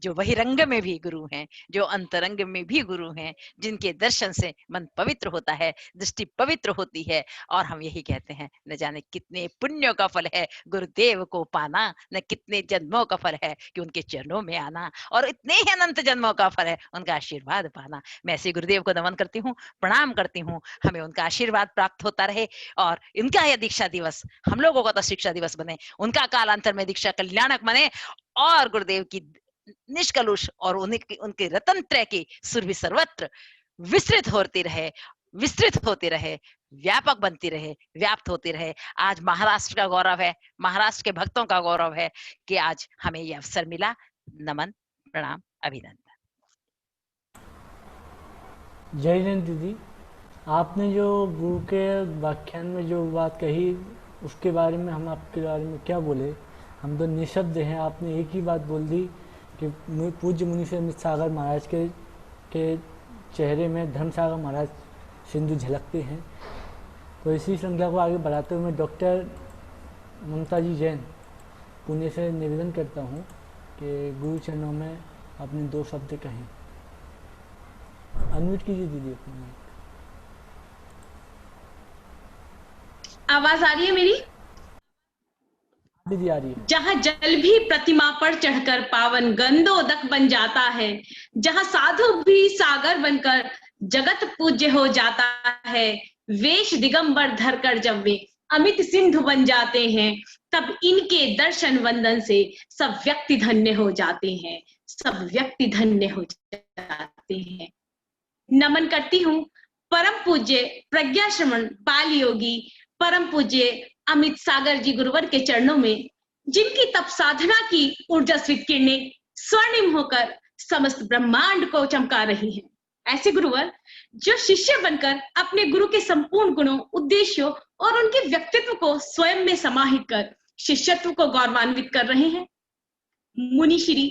जो बहिरंग में भी गुरु हैं, जो अंतरंग में भी गुरु हैं, जिनके दर्शन से मन पवित्र होता है, दृष्टि पवित्र होती है। और हम यही कहते हैं, न जाने कितने पुण्यों का फल है गुरुदेव को पाना, न कितने जन्मों का फल है कि उनके चरणों में आना, और इतने ही अनंत जन्मों का फल है उनका आशीर्वाद पाना। मैं ऐसे गुरुदेव को नमन करती हूँ, प्रणाम करती हूँ। हमें उनका आशीर्वाद प्राप्त होता रहे, और इनका यह दीक्षा दिवस हम लोगों का तो शिक्षा दिवस बने, उनका कालांतर में दीक्षा कल्याणक बने, और गुरुदेव की निष्कलुष और उनके रतन त्रय की सुरभि सर्वत्र विस्तृत होती रहे, विस्तृत होती रहे, व्यापक बनती रहे, व्याप्त होती रहे। आज महाराष्ट्र का गौरव है, महाराष्ट्र के भक्तों का गौरव है कि आज हमें ये अवसर मिला। नमन, प्रणाम, अभिनंदन। जय हिंद दीदी। आपने जो गुरु के व्याख्यान में जो बात कही उसके बारे में हम आपके बारे में क्या बोले, हम तो निशब्द हैं। आपने एक ही बात बोल दी कि पूज्य मुनि से अमित सागर महाराज के चेहरे में धर्मसागर महाराज सिंधु झलकते हैं। तो इसी श्रृंखला को आगे बढ़ाते हुए मैं डॉक्टर ममता जी जैन पुणे से निवेदन करता हूँ कि गुरु चरणों में अपने 2 शब्द कहें। अनम्यूट कीजिए दीदी अपना माइक। आवाज आ रही है मेरी? दीदी आ रही है। जहाँ जल भी प्रतिमा पर चढ़कर पावन गंधोदक बन जाता है, जहाँ साधु भी सागर बनकर जगत पूज्य हो जाता है, वेश दिगंबर धरकर जब वे अमित सिंधु बन जाते हैं, तब इनके दर्शन वंदन से सब व्यक्ति धन्य हो जाते हैं, सब व्यक्ति धन्य हो जाते हैं। नमन करती हूँ परम पूज्य प्रज्ञा श्रवण बाल योगी परम पूज्य अमित सागर जी गुरुवर के चरणों में, जिनकी तप साधना की ऊर्जास्वित किरणें स्वर्णिम होकर समस्त ब्रह्मांड को चमका रही हैं। ऐसे गुरुवर जो शिष्य बनकर अपने गुरु के संपूर्ण गुणों, उद्देश्यों और उनके व्यक्तित्व को स्वयं में समाहित कर शिष्यत्व को गौरवान्वित कर रहे हैं। मुनि श्री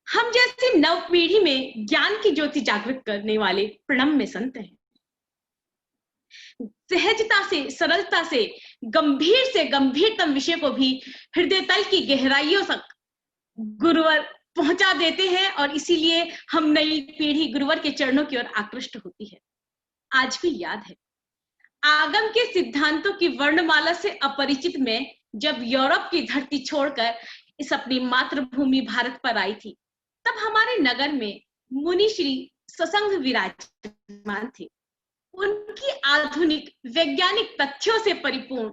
हम जैसी नव पीढ़ी में ज्ञान की ज्योति जागृत करने वाले प्रणम्य संत हैं। सहजता से, सरलता से, गंभीर से गंभीरतम विषय को भी हृदय तल की गहराइयों तक गुरुवर पहुंचा देते हैं और इसीलिए हम नई पीढ़ी गुरुवर के चरणों की ओर आकृष्ट होती है। आज भी याद है आगम के सिद्धांतों की वर्णमाला से अपरिचित मैं जब यूरोप की धरती छोड़कर इस अपनी मातृभूमि भारत पर आई थी, तब हमारे नगर में मुनि श्री ससंग विराजमान थे। उनकी आधुनिक वैज्ञानिक तथ्यों से परिपूर्ण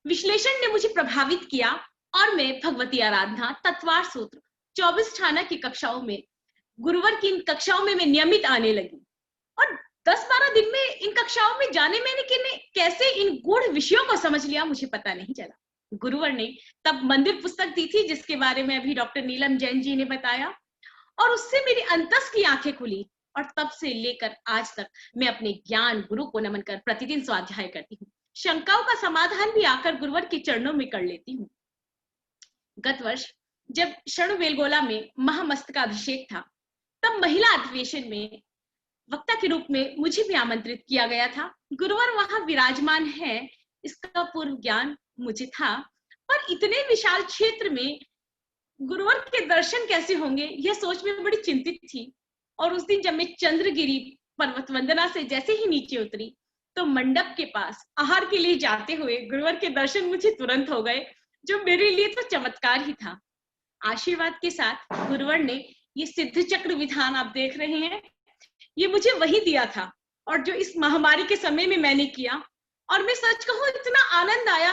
विश्लेषण ने मुझे प्रभावित किया और मैं भगवती आराधना, तत्वार सूत्र, 24 ठाना की कक्षाओं में, गुरुवर की इन कक्षाओं में मैं नियमित आने लगी और 10-12 दिन में इन कक्षाओं में जाने मैंने कैसे इन गूढ़ विषयों को समझ लिया मुझे पता नहीं चला। गुरुवर ने तब मंदिर पुस्तक दी थी जिसके बारे में अभी डॉक्टर नीलम जैन जी ने बताया और उससे मेरी अंतस की आंखें खुली और तब से लेकर आज तक मैं अपने ज्ञान गुरु को नमन कर प्रतिदिन स्वाध्याय करती हूँ। शंकाओं का समाधान भी आकर गुरुवर के चरणों में कर लेती हूँ। गत वर्ष जब शरणु बेलगोला में महामस्तकाभिषेक था, तब महिला अधिवेशन में वक्ता के रूप में मुझे भी आमंत्रित किया गया था। गुरुवर वहां विराजमान है इसका पूर्व ज्ञान मुझे था, पर इतने विशाल क्षेत्र में गुरुवर के दर्शन कैसे होंगे यह सोच में बड़ी चिंतित थी। और उस दिन जब मैं चंद्रगिरी पर्वत वंदना से जैसे ही नीचे उतरी तो मंडप के पास आहार के लिए जाते हुए गुरुवर के दर्शन मुझे तुरंत हो गए, जो मेरे लिए तो चमत्कार ही था। आशीर्वाद के साथ गुरुवर ने ये सिद्ध चक्र विधान आप देख रहे हैं, ये मुझे वही दिया था और जो इस महामारी के समय में मैंने किया। और मैं सच कहूं इतना आनंद आया,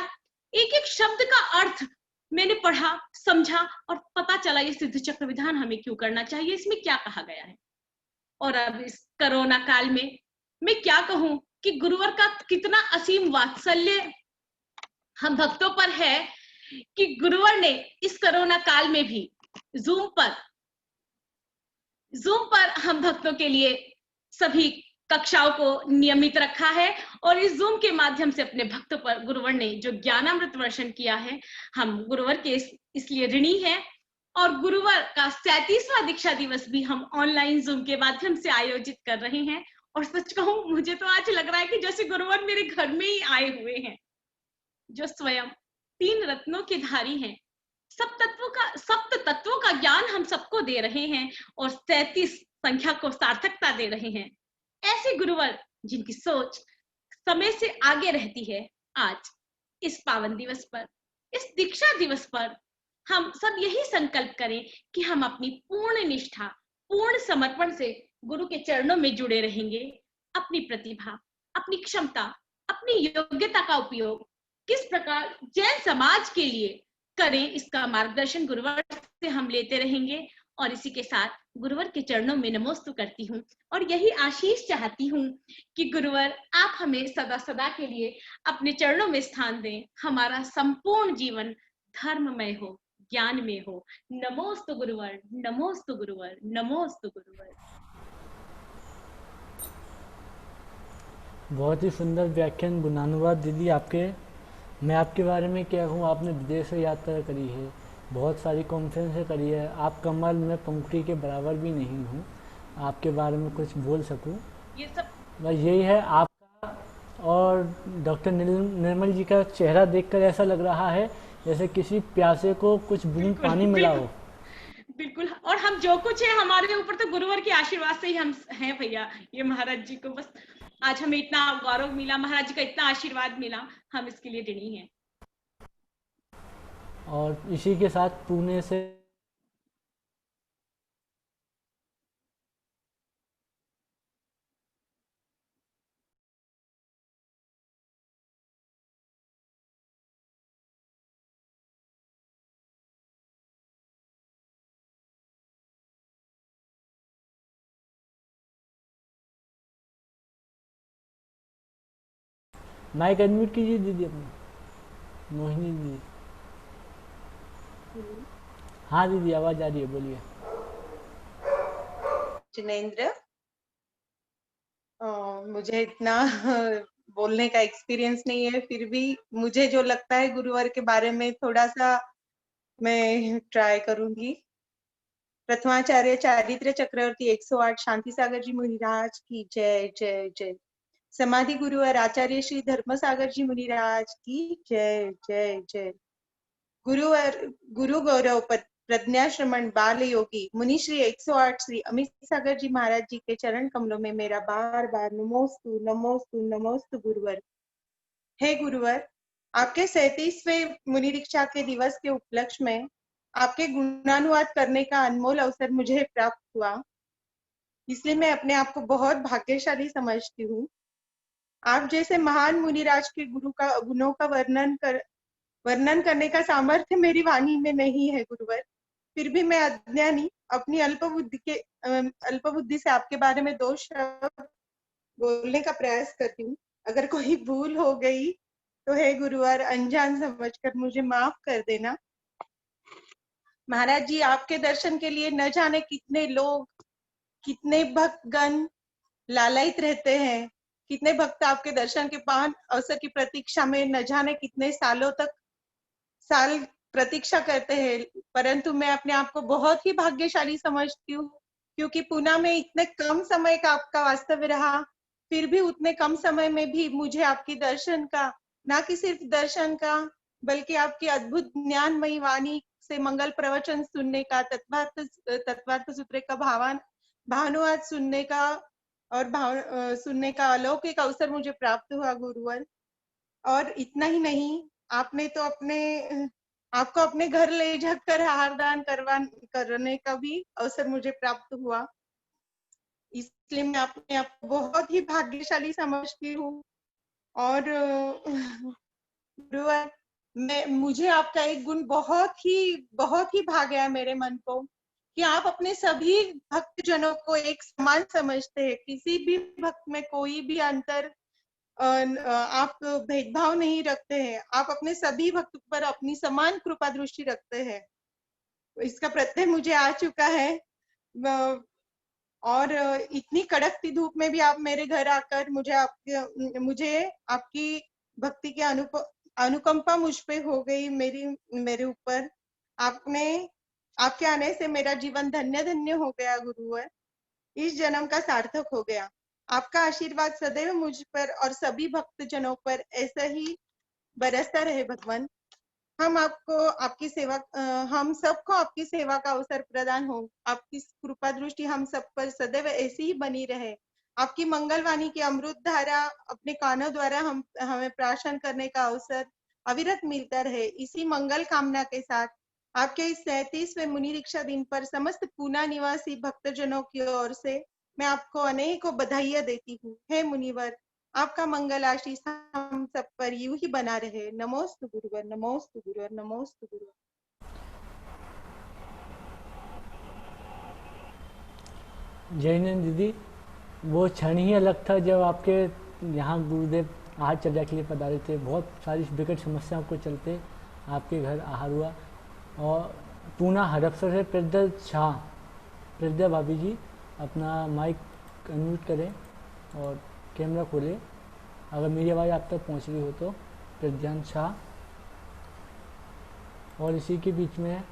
एक एक शब्द का अर्थ मैंने पढ़ा, समझा और पता चला ये सिद्ध चक्र विधान हमें क्यों करना चाहिए, इसमें क्या कहा गया है। और अब इस कोरोना काल में मैं क्या कहूं कि गुरुवर का कितना असीम वात्सल्य हम भक्तों पर है कि गुरुवर ने इस कोरोना काल में भी जूम पर हम भक्तों के लिए सभी कक्षाओं को नियमित रखा है और इस जूम के माध्यम से अपने भक्तों पर गुरुवर ने जो ज्ञानामृत वर्षण किया है, हम गुरुवर के इसलिए ऋणी हैं। और गुरुवर का 37वां दीक्षा दिवस भी हम ऑनलाइन जूम के माध्यम से आयोजित कर रहे हैं। और सच कहूं मुझे तो आज लग रहा है कि जैसे गुरुवर मेरे घर में ही आए हुए हैं, जो स्वयं 3 रत्नों के धारी हैं, सप्त तत्वों का ज्ञान हम सबको दे रहे हैं और 37 संख्या को सार्थकता दे रहे हैं। ऐसे गुरुवर जिनकी सोच समय से आगे रहती है, आज इस पावन दिवस पर, इस दीक्षा दिवस पर हम सब यही संकल्प करें कि हम अपनी पूर्ण निष्ठा, पूर्ण समर्पण से गुरु के चरणों में जुड़े रहेंगे। अपनी प्रतिभा, अपनी क्षमता, अपनी योग्यता का उपयोग किस प्रकार जैन समाज के लिए करें, इसका मार्गदर्शन गुरुवर से हम लेते रहेंगे और इसी के साथ गुरुवर के चरणों में नमोस्तु करती हूँ और यही आशीष चाहती हूँ कि गुरुवर आप हमें सदा सदा के लिए अपने चरणों में स्थान दें, हमारा संपूर्ण जीवन धर्ममय हो, ज्ञान में हो। नमोस्तु गुरुवर, नमोस्तु गुरुवर, नमोस्तु गुरुवर। बहुत ही सुंदर व्याख्यान गुणानुवाद दीदी आपके। मैं आपके बारे में क्या कहूँ, आपने विदेश यात्रा करी है, बहुत सारी कॉन्फ्रेंसें करी है, आप कमल में पंखुड़ी के बराबर भी नहीं हूँ आपके बारे में कुछ बोल सकूँ। ये सब बस यही है आपका। और डॉक्टर निर्मल जी का चेहरा देखकर ऐसा लग रहा है जैसे किसी प्यासे को कुछ बूंद पानी मिला हो। बिल्कुल, और हम जो कुछ है हमारे ऊपर तो गुरुवर के आशीर्वाद से ही हम हैं भैया। ये महाराज जी को बस आज हमें इतना गौरव मिला, महाराज जी का इतना आशीर्वाद मिला, हम इसके लिए ऋणी हैं। और इसी के साथ पुणे से माइक अनम्यूट कीजिए दीदी अपना, मोहिनी दीदी। हाँ दीदी आवाज आ रही है, बोलिए। जिनेंद्र, मुझे इतना बोलने का एक्सपीरियंस नहीं है, फिर भी मुझे जो लगता है गुरुवर के बारे में थोड़ा सा मैं ट्राई करूंगी। प्रथमाचार्य चारित्र चक्रवर्ती 108 शांति सागर जी मुनिराज की जय जय जय। समाधि गुरुवर आचार्य श्री धर्म सागर जी मुनिराज की जय जय जय। गुरुवर गुरु गौरव प्रज्ञा श्रमण बाल योगी मुनि श्री 108 श्री अमित सागर जी महाराज जी के चरण कमलों में मेरा बार बार नमोस्तु नमोस्तु नमोस्तु गुरुवर। हे गुरुवर, आपके 37वें मुनि दीक्षा के दिवस के उपलक्ष्य में आपके गुणानुवाद करने का अनमोल अवसर मुझे प्राप्त हुआ, इसलिए मैं अपने आप को बहुत भाग्यशाली समझती हूँ। आप जैसे महान मुनिराज के गुरु का गुणों का वर्णन करने का सामर्थ्य मेरी वाणी में नहीं है गुरुवर। फिर भी मैं अज्ञानी अपनी अल्पबुद्धि से आपके बारे में 2 शब्द बोलने का प्रयास करती हूँ। अगर कोई भूल हो गई तो हे गुरुवर अनजान समझकर मुझे माफ कर देना। महाराज जी, आपके दर्शन के लिए न जाने कितने लोग, कितने भक्तगण लालायित रहते हैं, कितने भक्त आपके दर्शन के पावन अवसर की प्रतीक्षा में न जाने कितने सालों तक प्रतीक्षा करते हैं। परंतु मैं अपने आप को बहुत ही भाग्यशाली समझती हूँ, क्योंकि पुणे में इतने कम समय का आपका वास्तव्य रहा, फिर भी उतने कम समय में भी मुझे आपकी दर्शन का, ना कि सिर्फ दर्शन का, बल्कि आपकी अद्भुत ज्ञानमयी वाणी से मंगल प्रवचन सुनने का, तत्वार्थ सूत्र का भावानुवाद सुनने का और सुनने का अलौकिक अवसर मुझे प्राप्त हुआ गुरुवर। और इतना ही नहीं, आपको अपने घर ले जाकर हार दान करने का भी अवसर मुझे प्राप्त हुआ, इसलिए मैं अपने आप को बहुत ही भाग्यशाली समझती हूँ। और गुरुवर, मुझे आपका एक गुण बहुत ही भा गया मेरे मन को, कि आप अपने सभी भक्त जनों को एक समान समझते हैं। किसी भी भक्त में कोई भी अंतर आप भेदभाव नहीं रखते हैं। आप अपने सभी भक्त पर अपनी समान कृपा दृष्टि रखते हैं। इसका प्रत्यय मुझे आ चुका है। और इतनी कड़कती धूप में भी आप मेरे घर आकर मुझे आपकी भक्ति की अनुकंपा मुझ पे हो गई, मेरे ऊपर। आपके आने से मेरा जीवन धन्य धन्य हो गया गुरुवर, इस जन्म का सार्थक हो गया। आपका आशीर्वाद सदैव मुझ पर और सभी भक्त जनों पर ऐसा ही बरसता रहे भगवान। हम सबको आपकी सेवा का अवसर प्रदान हो। आपकी कृपा दृष्टि हम सब पर सदैव ऐसी ही बनी रहे। आपकी मंगलवाणी की अमृत धारा अपने कानों द्वारा हमें प्राशन करने का अवसर अविरत मिलता रहे। इसी मंगल कामना के साथ आपके इस 37वें मुनि दीक्षा दिन पर समस्त पूना निवासी भक्तजनों की ओर से मैं आपको अनेकों बधाइयां देती हूँ। हे मुनिवर, आपका मंगल आशीष हम सब पर यूं ही बना रहे। नमोस्तु गुरुवर, नमोस्तु गुरुवर, नमोस्तु गुरुवर। जैन दीदी, वो क्षण ही अलग था जब आपके यहाँ गुरुदेव आहार चर्चा के लिए पधारे थे। बहुत सारी विकट समस्याओं को चलते आपके घर आहार हुआ। और पूना हड़पसर से प्रज्वल शाह, प्रज्ञा भाभी जी अपना माइक अनम्यूट करें और कैमरा खोलें अगर मेरी आवाज़ आप तक पहुँच रही हो तो। प्रज्ञान शाह। और इसी के बीच में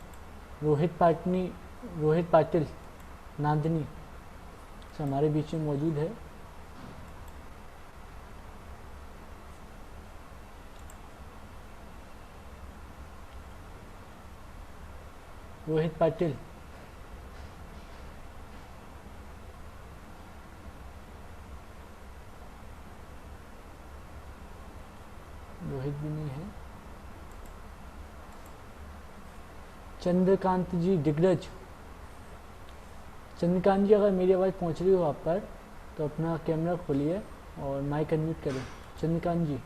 रोहित पाटिल नांदनी से हमारे बीच में मौजूद है। रोहित पाटिल, रोहित भी नहीं है। चंद्रकांत जी दिग्गज, चंद्रकांत जी अगर मेरी आवाज़ पहुंच रही हो आप पर तो अपना कैमरा खोलिए और माइक अनम्यूट करें। चंद्रकांत जी।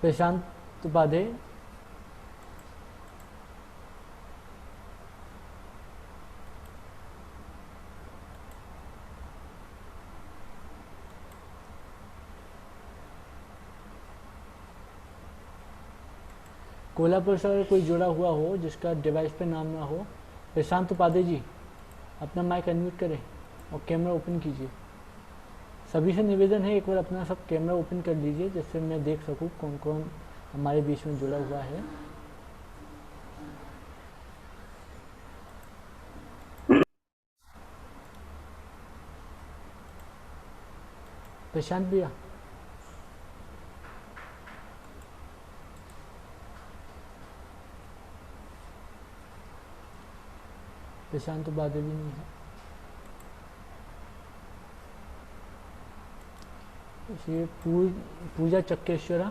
प्रशांत उपाध्याय, कोल्हापुर से अगर कोई जुड़ा हुआ हो जिसका डिवाइस पे नाम ना हो। प्रशांत उपाध्याय जी अपना माइक अनम्यूट करें और कैमरा ओपन कीजिए। सभी से निवेदन है एक बार अपना सब कैमरा ओपन कर लीजिए जिससे मैं देख सकूं कौन कौन हमारे बीच में जुड़ा हुआ है। प्रशांत भैया, प्रशांत उपाध्याय भी नहीं है। ये पूजा चक्केश्वरा,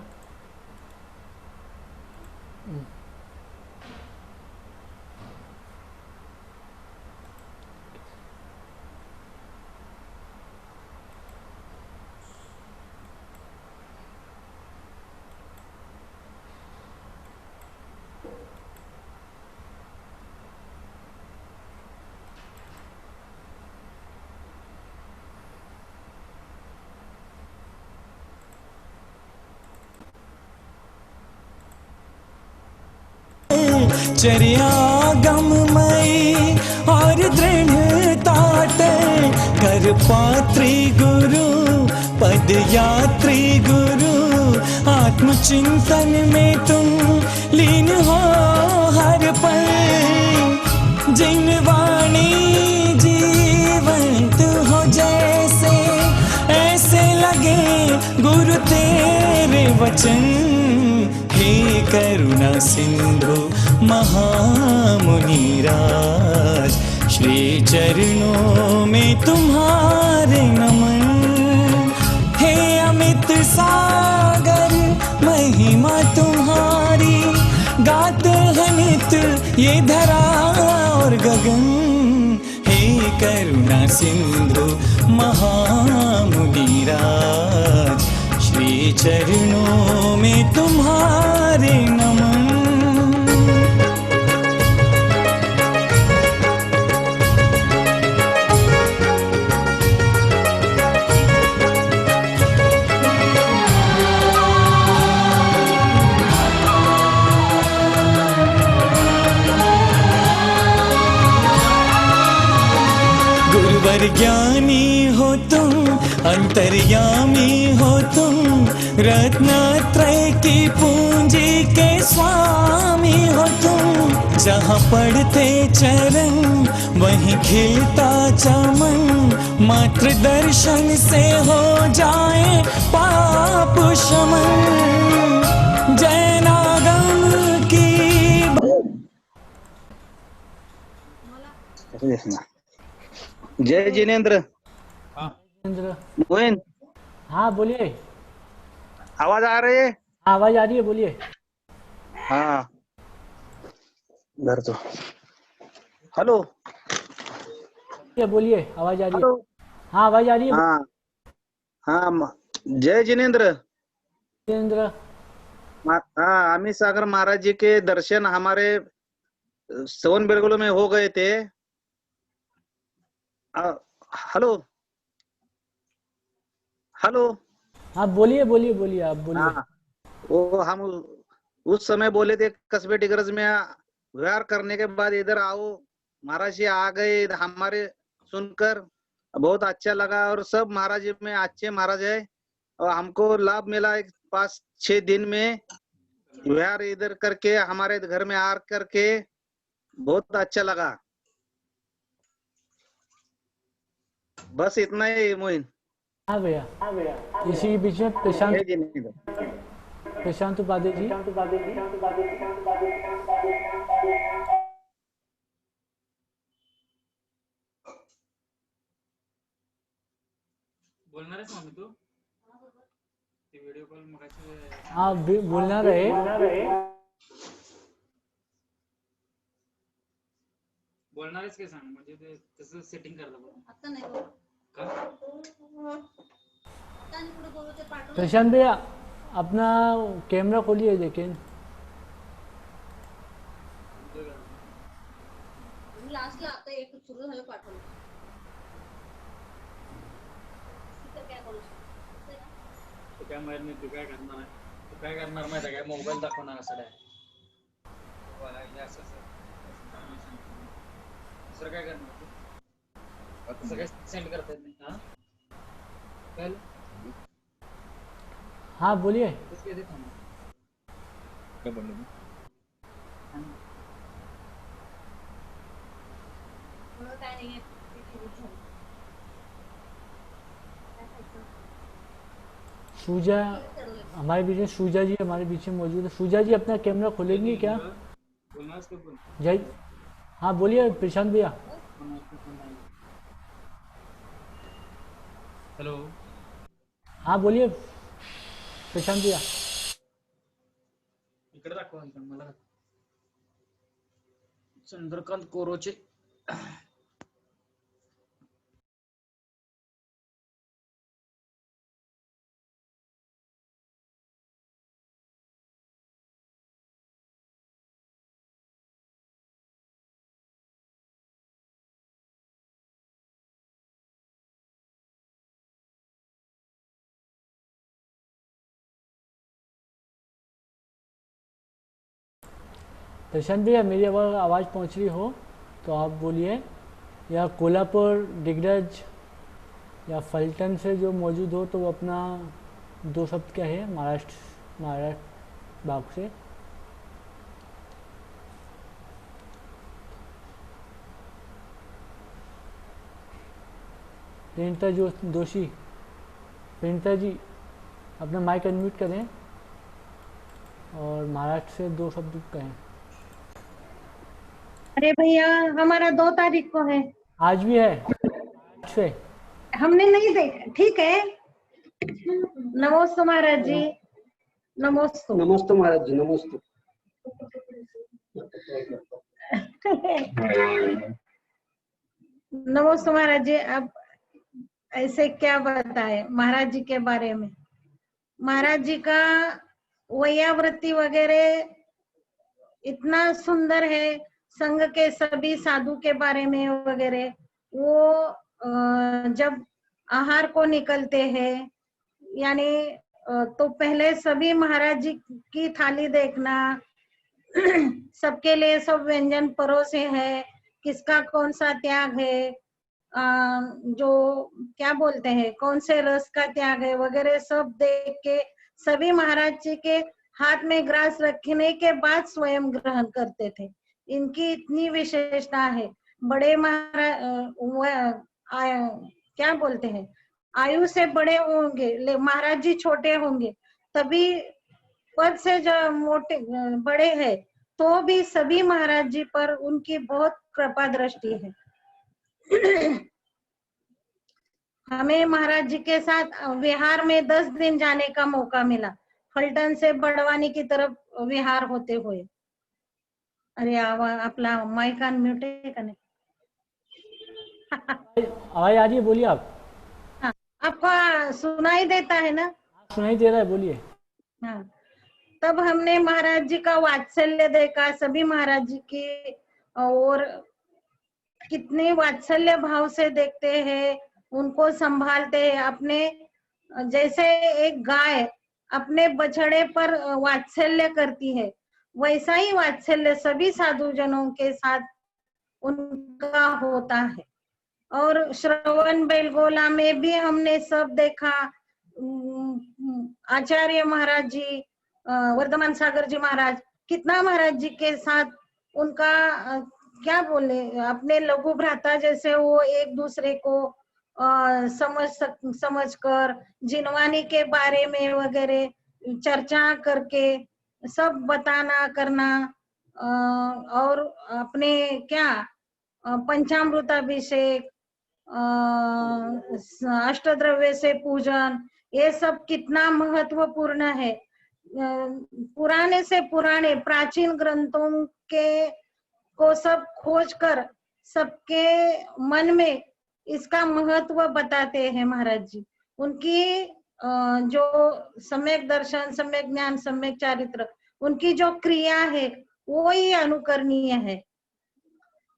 चर्यागममयी और दृढ़ताट कर पात्री गुरु पदयात्री गुरु आत्मचिंतन में तुम लीन हो हर पल जिन वाणी जीवंत हो जैसे ऐसे लगे गुरु तेरे वचन हे करुणा सिंधु महामुनिराज श्री चरणों में तुम्हारे नमन हे अमित सागर महिमा तुम्हारी गाते हैं नित ये धरा और गगन हे करुणा सिंधु महामुनिराज श्री चरणों में तुम्हारे नमन। गुरुवर ज्ञानी हो तुम अंतर्यामी हो तुम रत्नत्रय की पूंजी के स्वामी हो तुम जहाँ पढ़ते चरण वहीं खिलता चमन मात्र दर्शन से हो जाए पाप शमन जैनागम की जय जिनेंद्र। मोइन, हाँ बोलिए। आवाज आ रही है? आवाज आ रही है, बोलिए। हाँ इधर तो हेलो बोलिए, आवाज आ रही हेलो। है। हाँ आवाज आ रही है। हाँ हाँ जय जिनेंद्र। जिनेंद्र हाँ, अमित सागर महाराज जी के दर्शन हमारे सोन बेलगुल में हो गए थे। Hello hello. हाँ बोलिए बोलिए बोलिए, आप बोलिए। हाँ, वो हम उस समय बोले थे कस्बे डिगरज में विहार करने के बाद इधर आओ, महाराज जी आ गए हमारे सुनकर बहुत अच्छा लगा। और सब महाराज जी में अच्छे महाराज है और हमको लाभ मिला। एक 5-6 दिन में विहार इधर करके हमारे घर में आ करके बहुत अच्छा लगा। बस इतना ही मोइन। हाँ भैया, इसी के बीच में प्रशांत जय जिनेंद्र। प्रशांत उपाध्याय जी। बोलणार आहेस मम्मी तू? ते व्हिडिओ कॉल मगाशी हाँ बोलना रहे। बोलणार आहेस काय सांग, म्हणजे ते तसं सेटिंग करता बघ. आता नाही बोलू. का? आता आणि पुढे बोलू ते पाठवून प्रशांत भैया अपना कैमरा खोलिए लेकिन। लास्टला आता एक सुरू झालं पाठवलं. स्पीकर काय बोलू शकतो? तू काय माहित नाही, तू काय करणार आहे? तू काय करणार माहिती आहे काय? मोबाईल दाखवणार असं आहे. दुसरं काय करणार तू? आता सगळं सेंड करता येत नाही. हा कळलं? हाँ बोलिए। तसं काय ते थांब. क्या बोल रहे थोडं काय नाहीये. ते सुरू झालं. काय खायचं? सूजा हमारे बीच में, सूजा जी हमारे बीच में मौजूद है। सूजा जी अपना कैमरा खोलेंगे क्या? बोलणार आहेस का? बोल. जय, हाँ बोलिए प्रशांत भैया। हॅलो. हाँ बोलिए प्रशांत भैया। इकडे दाखवा मला. चंद्रकांत कोरोचे. प्रशांत भैया मेरी अगर आवाज़ पहुंच रही हो तो आप बोलिए, या कोल्हापुर डिगरज या फलटन से जो मौजूद हो तो वो अपना 2 शब्द क्या है महाराष्ट्र भाग से। प्रियंका जोशी, प्रियंका जी अपना माइक अनम्यूट करें और महाराष्ट्र से 2 शब्द कहें। अरे भैया हमारा 2 तारीख को है। आज भी है से? हमने नहीं देखा। ठीक है। नमोस्तु महाराज जी। नमोस्तु। नमस्ते महाराज जी। नमस्ते। नमोस्तु महाराज जी। अब ऐसे क्या बताए महाराज जी के बारे में। महाराज जी का वैयावृत्ति वगैरह इतना सुंदर है। संघ के सभी साधु के बारे में वगैरह, वो जब आहार को निकलते हैं यानी तो पहले सभी महाराज जी की थाली देखना, सबके लिए सब व्यंजन परोसे हैं, किसका कौन सा त्याग है, जो क्या बोलते हैं कौन से रस का त्याग है वगैरह सब देख के सभी महाराज जी के हाथ में ग्रास रखने के बाद स्वयं ग्रहण करते थे। इनकी इतनी विशेषता है। बड़े महाराज क्या बोलते हैं आयु से बड़े होंगे, महाराज जी छोटे होंगे, तभी पद से जो मोटे बड़े हैं तो भी सभी महाराज जी पर उनकी बहुत कृपा दृष्टि है। हमें महाराज जी के साथ विहार में 10 दिन जाने का मौका मिला, फलटन से बड़वानी की तरफ विहार होते हुए। अरे आपला माइक अनम्यूट है का नहीं? आवाज आ रही है, बोलिए आप। हाँ, आपको सुनाई देता है ना? सुनाई दे रहा है, बोलिए। हाँ, तब हमने महाराज जी का वात्सल्य देखा, सभी महाराज जी की और कितने वात्सल्य भाव से देखते हैं, उनको संभालते हैं। अपने जैसे एक गाय अपने बछड़े पर वात्सल्य करती है, वैसा ही वात्सल्य सभी साधु जनों के साथ उनका होता है। और श्रवण बेलगोला में भी हमने सब देखा। आचार्य महाराज जी, वर्धमान सागर जी महाराज, कितना महाराज जी के साथ उनका क्या बोले, अपने लघु भ्राता जैसे वो एक दूसरे को समझकर जिनवानी के बारे में वगैरह चर्चा करके सब बताना करना, और अपने क्या पंचामृताभिषेक, अष्टद्रव्य से पूजन, ये सब कितना महत्वपूर्ण है। पुराने से पुराने प्राचीन ग्रंथों के को सब खोज कर सबके मन में इसका महत्व बताते हैं महाराज जी। उनकी जो सम्यक दर्शन, सम्यक ज्ञान, सम्यक चारित्र, उनकी जो क्रिया है वो ही अनुकरणीय है।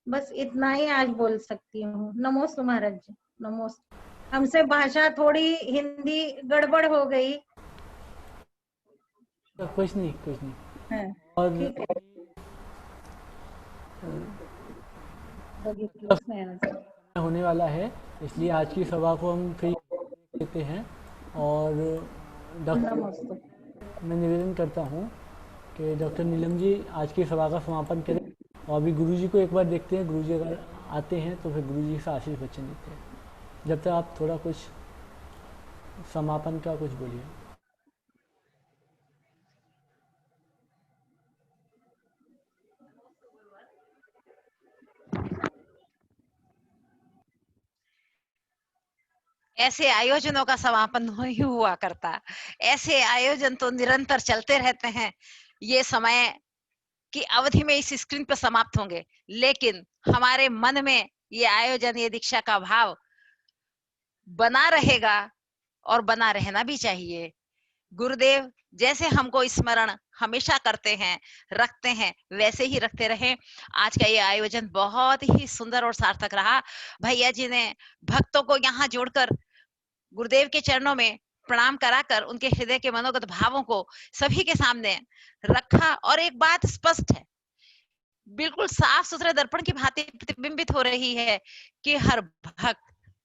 बस इतना ही आज बोल सकती हूँ। नमोस्तु महाराज जी, नमोस्तु। हमसे भाषा थोड़ी हिंदी गड़बड़ हो गई। कुछ नहीं, कुछ नहीं। हाँ, और होने वाला है, इसलिए आज की सभा को हम फ्री देते हैं। और मैं निवेदन करता हूँ कि डॉक्टर नीलम जी आज की सभा का समापन करें। और अभी गुरुजी को एक बार देखते हैं, गुरुजी अगर आते हैं तो फिर गुरुजी से आशीष वचन देते हैं। जब तक आप थोड़ा कुछ समापन का कुछ बोलिए। ऐसे आयोजनों का समापन नहीं हुआ करता, ऐसे आयोजन तो निरंतर चलते रहते हैं। ये समय की अवधि में इस स्क्रीन पर समाप्त होंगे, लेकिन हमारे मन में ये आयोजन, ये दीक्षा का भाव बना रहेगा और बना रहना भी चाहिए। गुरुदेव जैसे हमको स्मरण हमेशा करते हैं, रखते हैं, वैसे ही रखते रहें। आज का ये आयोजन बहुत ही सुंदर और सार्थक रहा। भैया जी ने भक्तों को यहाँ जोड़कर गुरुदेव के चरणों में प्रणाम कराकर उनके हृदय के मनोगत भावों को सभी के सामने रखा। और एक बात स्पष्ट है, बिल्कुल साफ सुथरे दर्पण की भांति प्रतिबिंबित हो रही है कि हर भक्त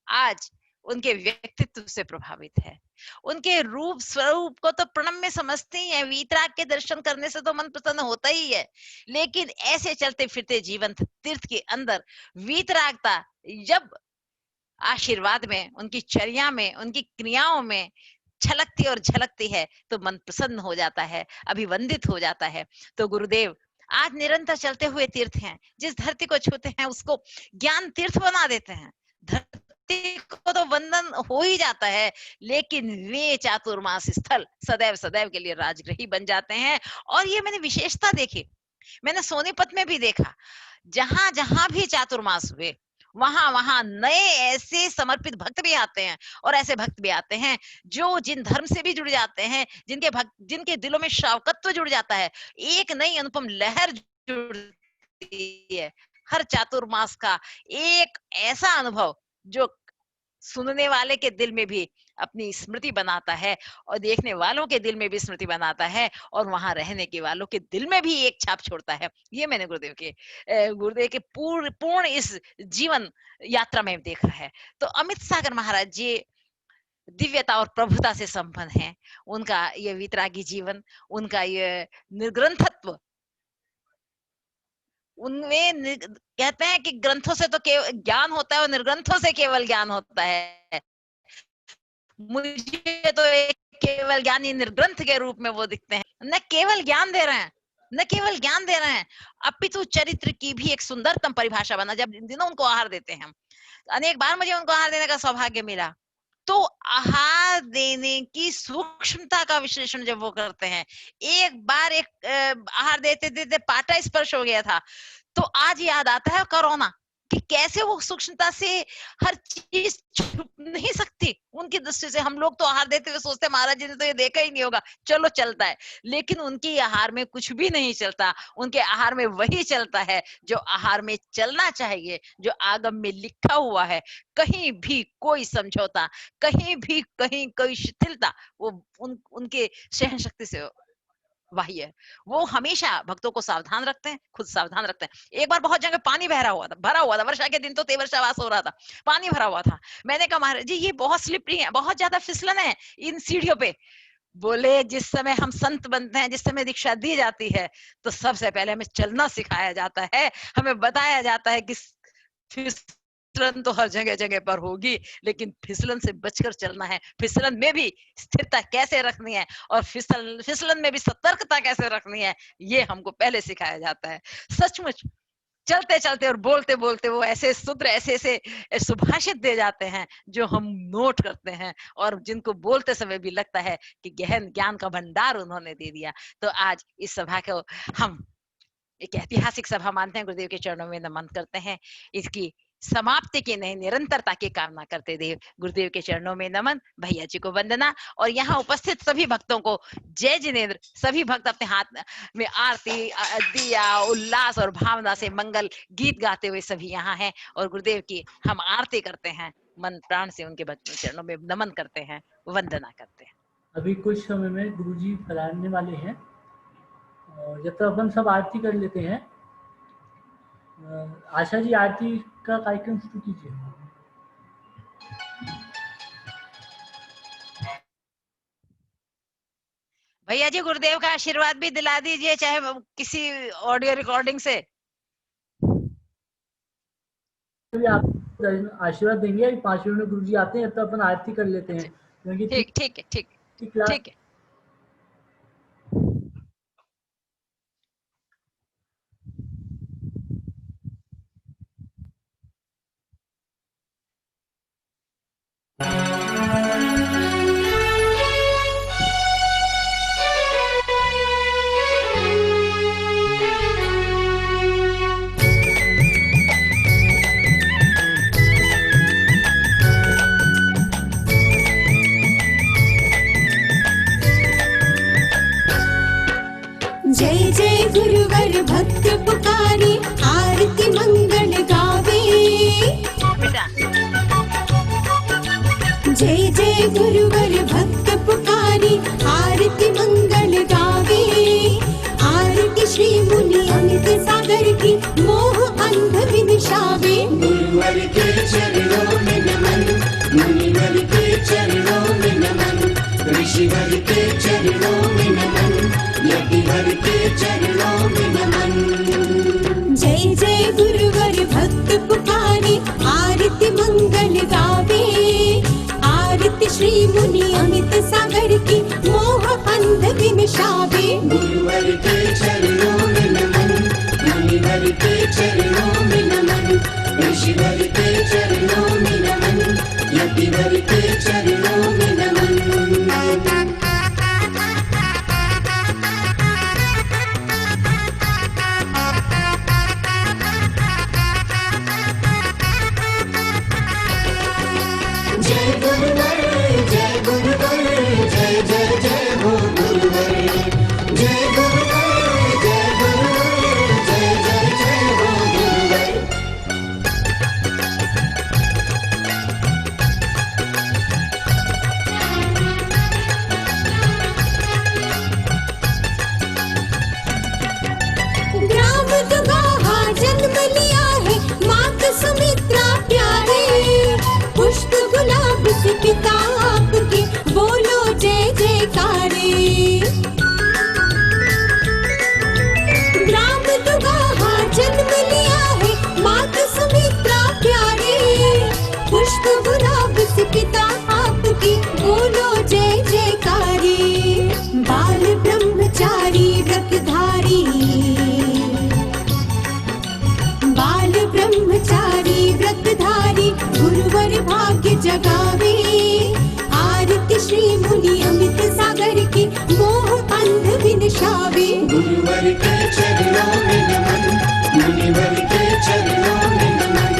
आज उनके व्यक्तित्व से प्रभावित है। उनके रूप स्वरूप को तो प्रणम्य समझते ही है, वीतराग के दर्शन करने से तो मन प्रसन्न होता ही है, लेकिन ऐसे चलते फिरते जीवन तीर्थ के अंदर वीतरागता जब आशीर्वाद में, उनकी चर्या में, उनकी क्रियाओं में छलकती और झलकती है तो मन प्रसन्न हो जाता है, अभिवंदित हो जाता है। तो गुरुदेव आज निरंतर चलते हुए तीर्थ हैं, जिस धरती को छूते हैं उसको ज्ञान तीर्थ बना देते हैं। धरती को तो वंदन हो ही जाता है, लेकिन वे चातुर्मास स्थल सदैव सदैव के लिए राजगृही बन जाते हैं। और ये मैंने विशेषता देखी, मैंने सोनीपत में भी देखा, जहां जहां भी चातुर्मास हुए वहां वहां नए ऐसे समर्पित भक्त भी आते हैं, और ऐसे भक्त भी आते हैं जो जिन धर्म से भी जुड़ जाते हैं, जिनके दिलों में शौकत्व जुड़ जाता है, एक नई अनुपम लहर जुड़ती है। हर चातुर्मास का एक ऐसा अनुभव जो सुनने वाले के दिल में भी अपनी स्मृति बनाता है और देखने वालों के दिल में भी स्मृति बनाता है, और वहां रहने के वालों के दिल में भी एक छाप छोड़ता है। ये मैंने गुरुदेव के पूर्ण इस जीवन यात्रा में देखा है। तो अमित सागर महाराज जी दिव्यता और प्रभुता से संपन्न है। उनका ये वितरागी जीवन, उनका ये निर्ग्रंथत्व, उनमें कहते हैं कि ग्रंथों से तो ज्ञान होता है और निर्ग्रंथों से केवल ज्ञान होता है। मुझे तो एक केवल ज्ञानी निर्ग्रंथ के रूप में वो दिखते हैं। न केवल ज्ञान दे रहे हैं, न केवल ज्ञान दे रहे हैं, अपितु चरित्र की भी एक सुंदरतम परिभाषा बना। जब दिनों उनको आहार देते हैं, अनेक बार मुझे उनको आहार देने का सौभाग्य मिला, तो आहार देने की सूक्ष्मता का विश्लेषण जब वो करते हैं, एक बार एक आहार देते देते पाटा स्पर्श हो गया था, तो आज याद आता है कोरोना, कि कैसे वो सूक्ष्मता से हर चीज छुप नहीं सकती, उनकी दृष्टि से हम लोग तो आहार देते हुए सोचते हैं महाराज जी ने तो ये देखा ही नहीं होगा, चलो चलता है, लेकिन उनके आहार में कुछ भी नहीं चलता। उनके आहार में वही चलता है जो आहार में चलना चाहिए, जो आगम में लिखा हुआ है। कहीं भी कोई समझौता, कहीं भी कहीं कोई शिथिलता वो उनके सहन शक्ति से बाह्य है। वो हमेशा भक्तों को सावधान रखते हैं, खुद सावधान रखते हैं। एक बार बहुत जगह पानी भरा हुआ था, वर्षा के दिन तो तेवर्षावास हो रहा था, पानी भरा हुआ था। मैंने कहा महाराज जी ये बहुत स्लिपरी है, बहुत ज्यादा फिसलन है इन सीढ़ियों पे। बोले जिस समय हम संत बनते हैं, जिस समय दीक्षा दी जाती है, तो सबसे पहले हमें चलना सिखाया जाता है, हमें बताया जाता है कि फिसलन तो हर जगह जगह पर होगी, लेकिन फिसलन से बचकर चलना है। फिसलन में भी स्थिरता कैसे रखनी है और फिसलन में भी सतर्कता कैसे रखनी है, ये हमको पहले सिखाया जाता है। सचमुच चलते चलते और बोलते बोलते वो ऐसे सूत्र, ऐसे ऐसे सुभाषित दे जाते हैं जो हम नोट करते हैं और जिनको बोलते समय भी लगता है कि गहन ज्ञान का भंडार उन्होंने दे दिया। तो आज इस सभा को हम एक ऐतिहासिक सभा मानते हैं, गुरुदेव के चरणों में नमन करते हैं। इसकी समाप्ति की नहीं, निरंतरता की कामना करते देव गुरुदेव के चरणों में नमन, भैया जी को वंदना और यहाँ उपस्थित सभी भक्तों को जय जिनेन्द्र। सभी भक्त अपने हाथ में आरती, दिया, उल्लास और भावना से मंगल गीत गाते हुए सभी यहाँ हैं और गुरुदेव की हम आरती करते हैं, मन प्राण से उनके चरणों में नमन करते हैं, वंदना करते हैं। अभी कुछ समय में गुरुजी फैलाने वाले हैं और जब तक अपन सब आरती कर लेते हैं। आशा जी आरती का कार्यक्रम शुरू कीजिए। भैया जी गुरुदेव का आशीर्वाद भी दिला दीजिए, चाहे किसी ऑडियो रिकॉर्डिंग से। आप आशीर्वाद देंगे, अभी 5 मिनट में गुरुजी आते हैं, तो अपन आरती कर लेते हैं। ठीक ठीक है, ठीक ठीक है। जय जय गुरुवर भक्त पुकारे, आरती मंगल गावे। जय जय गुरुवर भक्त पुकारे, आरती मंगल गावे। आरती श्री मुनि अमित सागर की, मोह अंध विनिशावे। गुरुवर के चरणों में नमन, मुनिवर के चरणों में नमन, ऋषिवर के चरणों में नमन, यतिवर के चरणों में नमन। जय जय गुरुवर भक्त पुकारे, आरती मंगल गावे। आरती श्री मुनि अमित सागर की, मोह अंध विनिशावे। गुरुवर के चरणों में नमन, मुनिवर के चरणों में नमन, ऋषिवर के चरणों में नमन, यतिवर के चरणों में नमन। जय गुरुवर, जय गुरुवर, जय जय जय हो गुरुवर। जय गुरुवर, जय गुरुवर, जय जय जय हो गुरुवर। ग्राम दुगाहा जन्म लिया है, मात सुमित्रा प्यारे। पुष्प गुलाब से पिता आपके, बोलो जय जयकारे। ग्राम दुगाहा जन्म लिया है, मात सुमित्रा प्यारे। पुष्प गुलाब से पिता आपके, बोलो जय जयकारे। बाल ब्रह्मचारी व्रतधारी, बाल ब्रह्मचारी व्रतधारी, गुरुवर भाग्य जगावे। आरती श्री मुनि अमित सागर की, मोह अंध विनिशावे। गुरुवर के चरणों में नमन, मुनिवर के चरणों में नमन,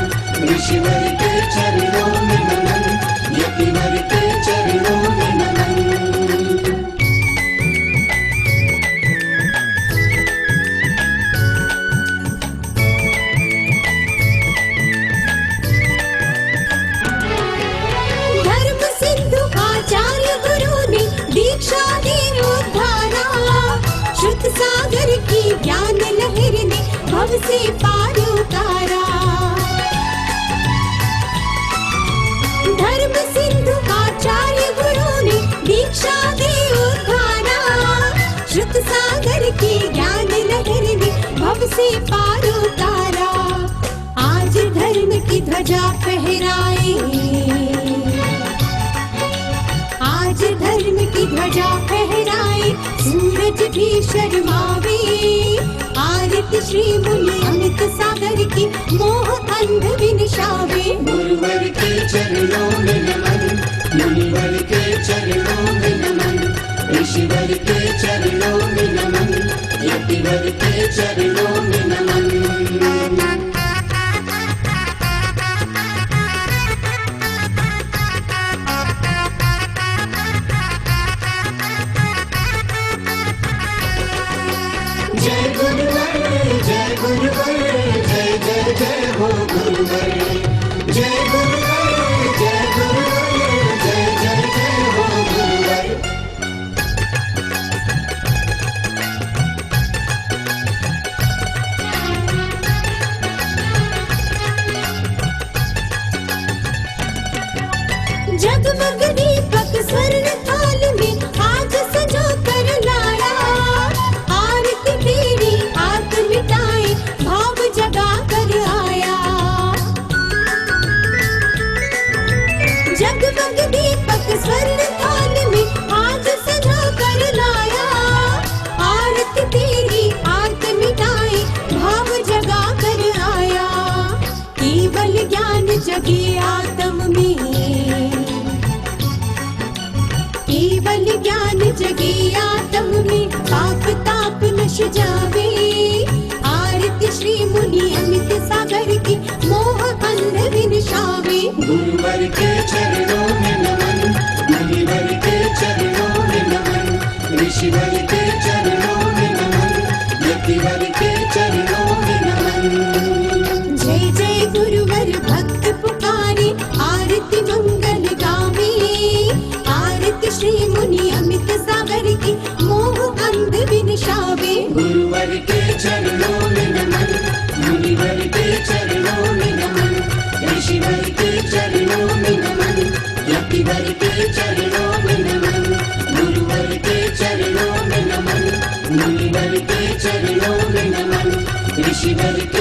ऋषिवर के चरणों में नमन, यतिवर के से पार उतारा। धर्म सिंधु आचार्य गुरु ने दीक्षा दे उद्धारा। श्रुत सागर की ज्ञान लहर ने भव से पार उतारा। आज धर्म की ध्वजा फहराए, आज धर्म की ध्वजा फहराए, सूरज भी शर्मावे। आरती श्री मुनि अमित सागर की, मोह अंध विनशावे। गुरुवर के चरणों में नमन, मुनिवर के चरणों में नमन, ऋषिवर के चरणों में नमन, यतिवर के चरणों में नमन। जय गुरुवर, जय गुरुवर, जय जय जय हो गुरुवर। जय गुरुवर, जय गुरुवर, जय जय जय हो गुरुवर। जगमग दीपक स्वर्ण थाल में आज सजो कर लाया। आरती तेरी आग मिटाए, भाव जगा कर आया। जगमग दीपक स्वर्ण थाल में आज सजो कर लाया। आरती तेरी आग मिटाए, भाव जगा कर आया। केवल ज्ञान जगे आत्म में, केवल ज्ञान जगे आत्म में, पाप ताप नश जावे। आरती श्री मुनि अमित सागर की, मोह अंध विनशावे। गुरुवर के चरणों में नमन, मुनिवर के चरणों में नमन, ऋषिवर के चरणों में नमन, यतिवर के चरणों में नमन। जय जय गुरुवर भक्त पुकारे, आरती मंगल गावे। आरती श्री मुनि अमित सागर की, मोह अंध विनशावे। गुरुवर के चरणों में नमन, मुनिवर के चरणों में नमन, ऋषिवर के चरणों में नमन, यतिवर के चरणों में नमन। गुरुवर के चरणों में नमन, मुनिवर के चरणों में नमन, ऋषिवर के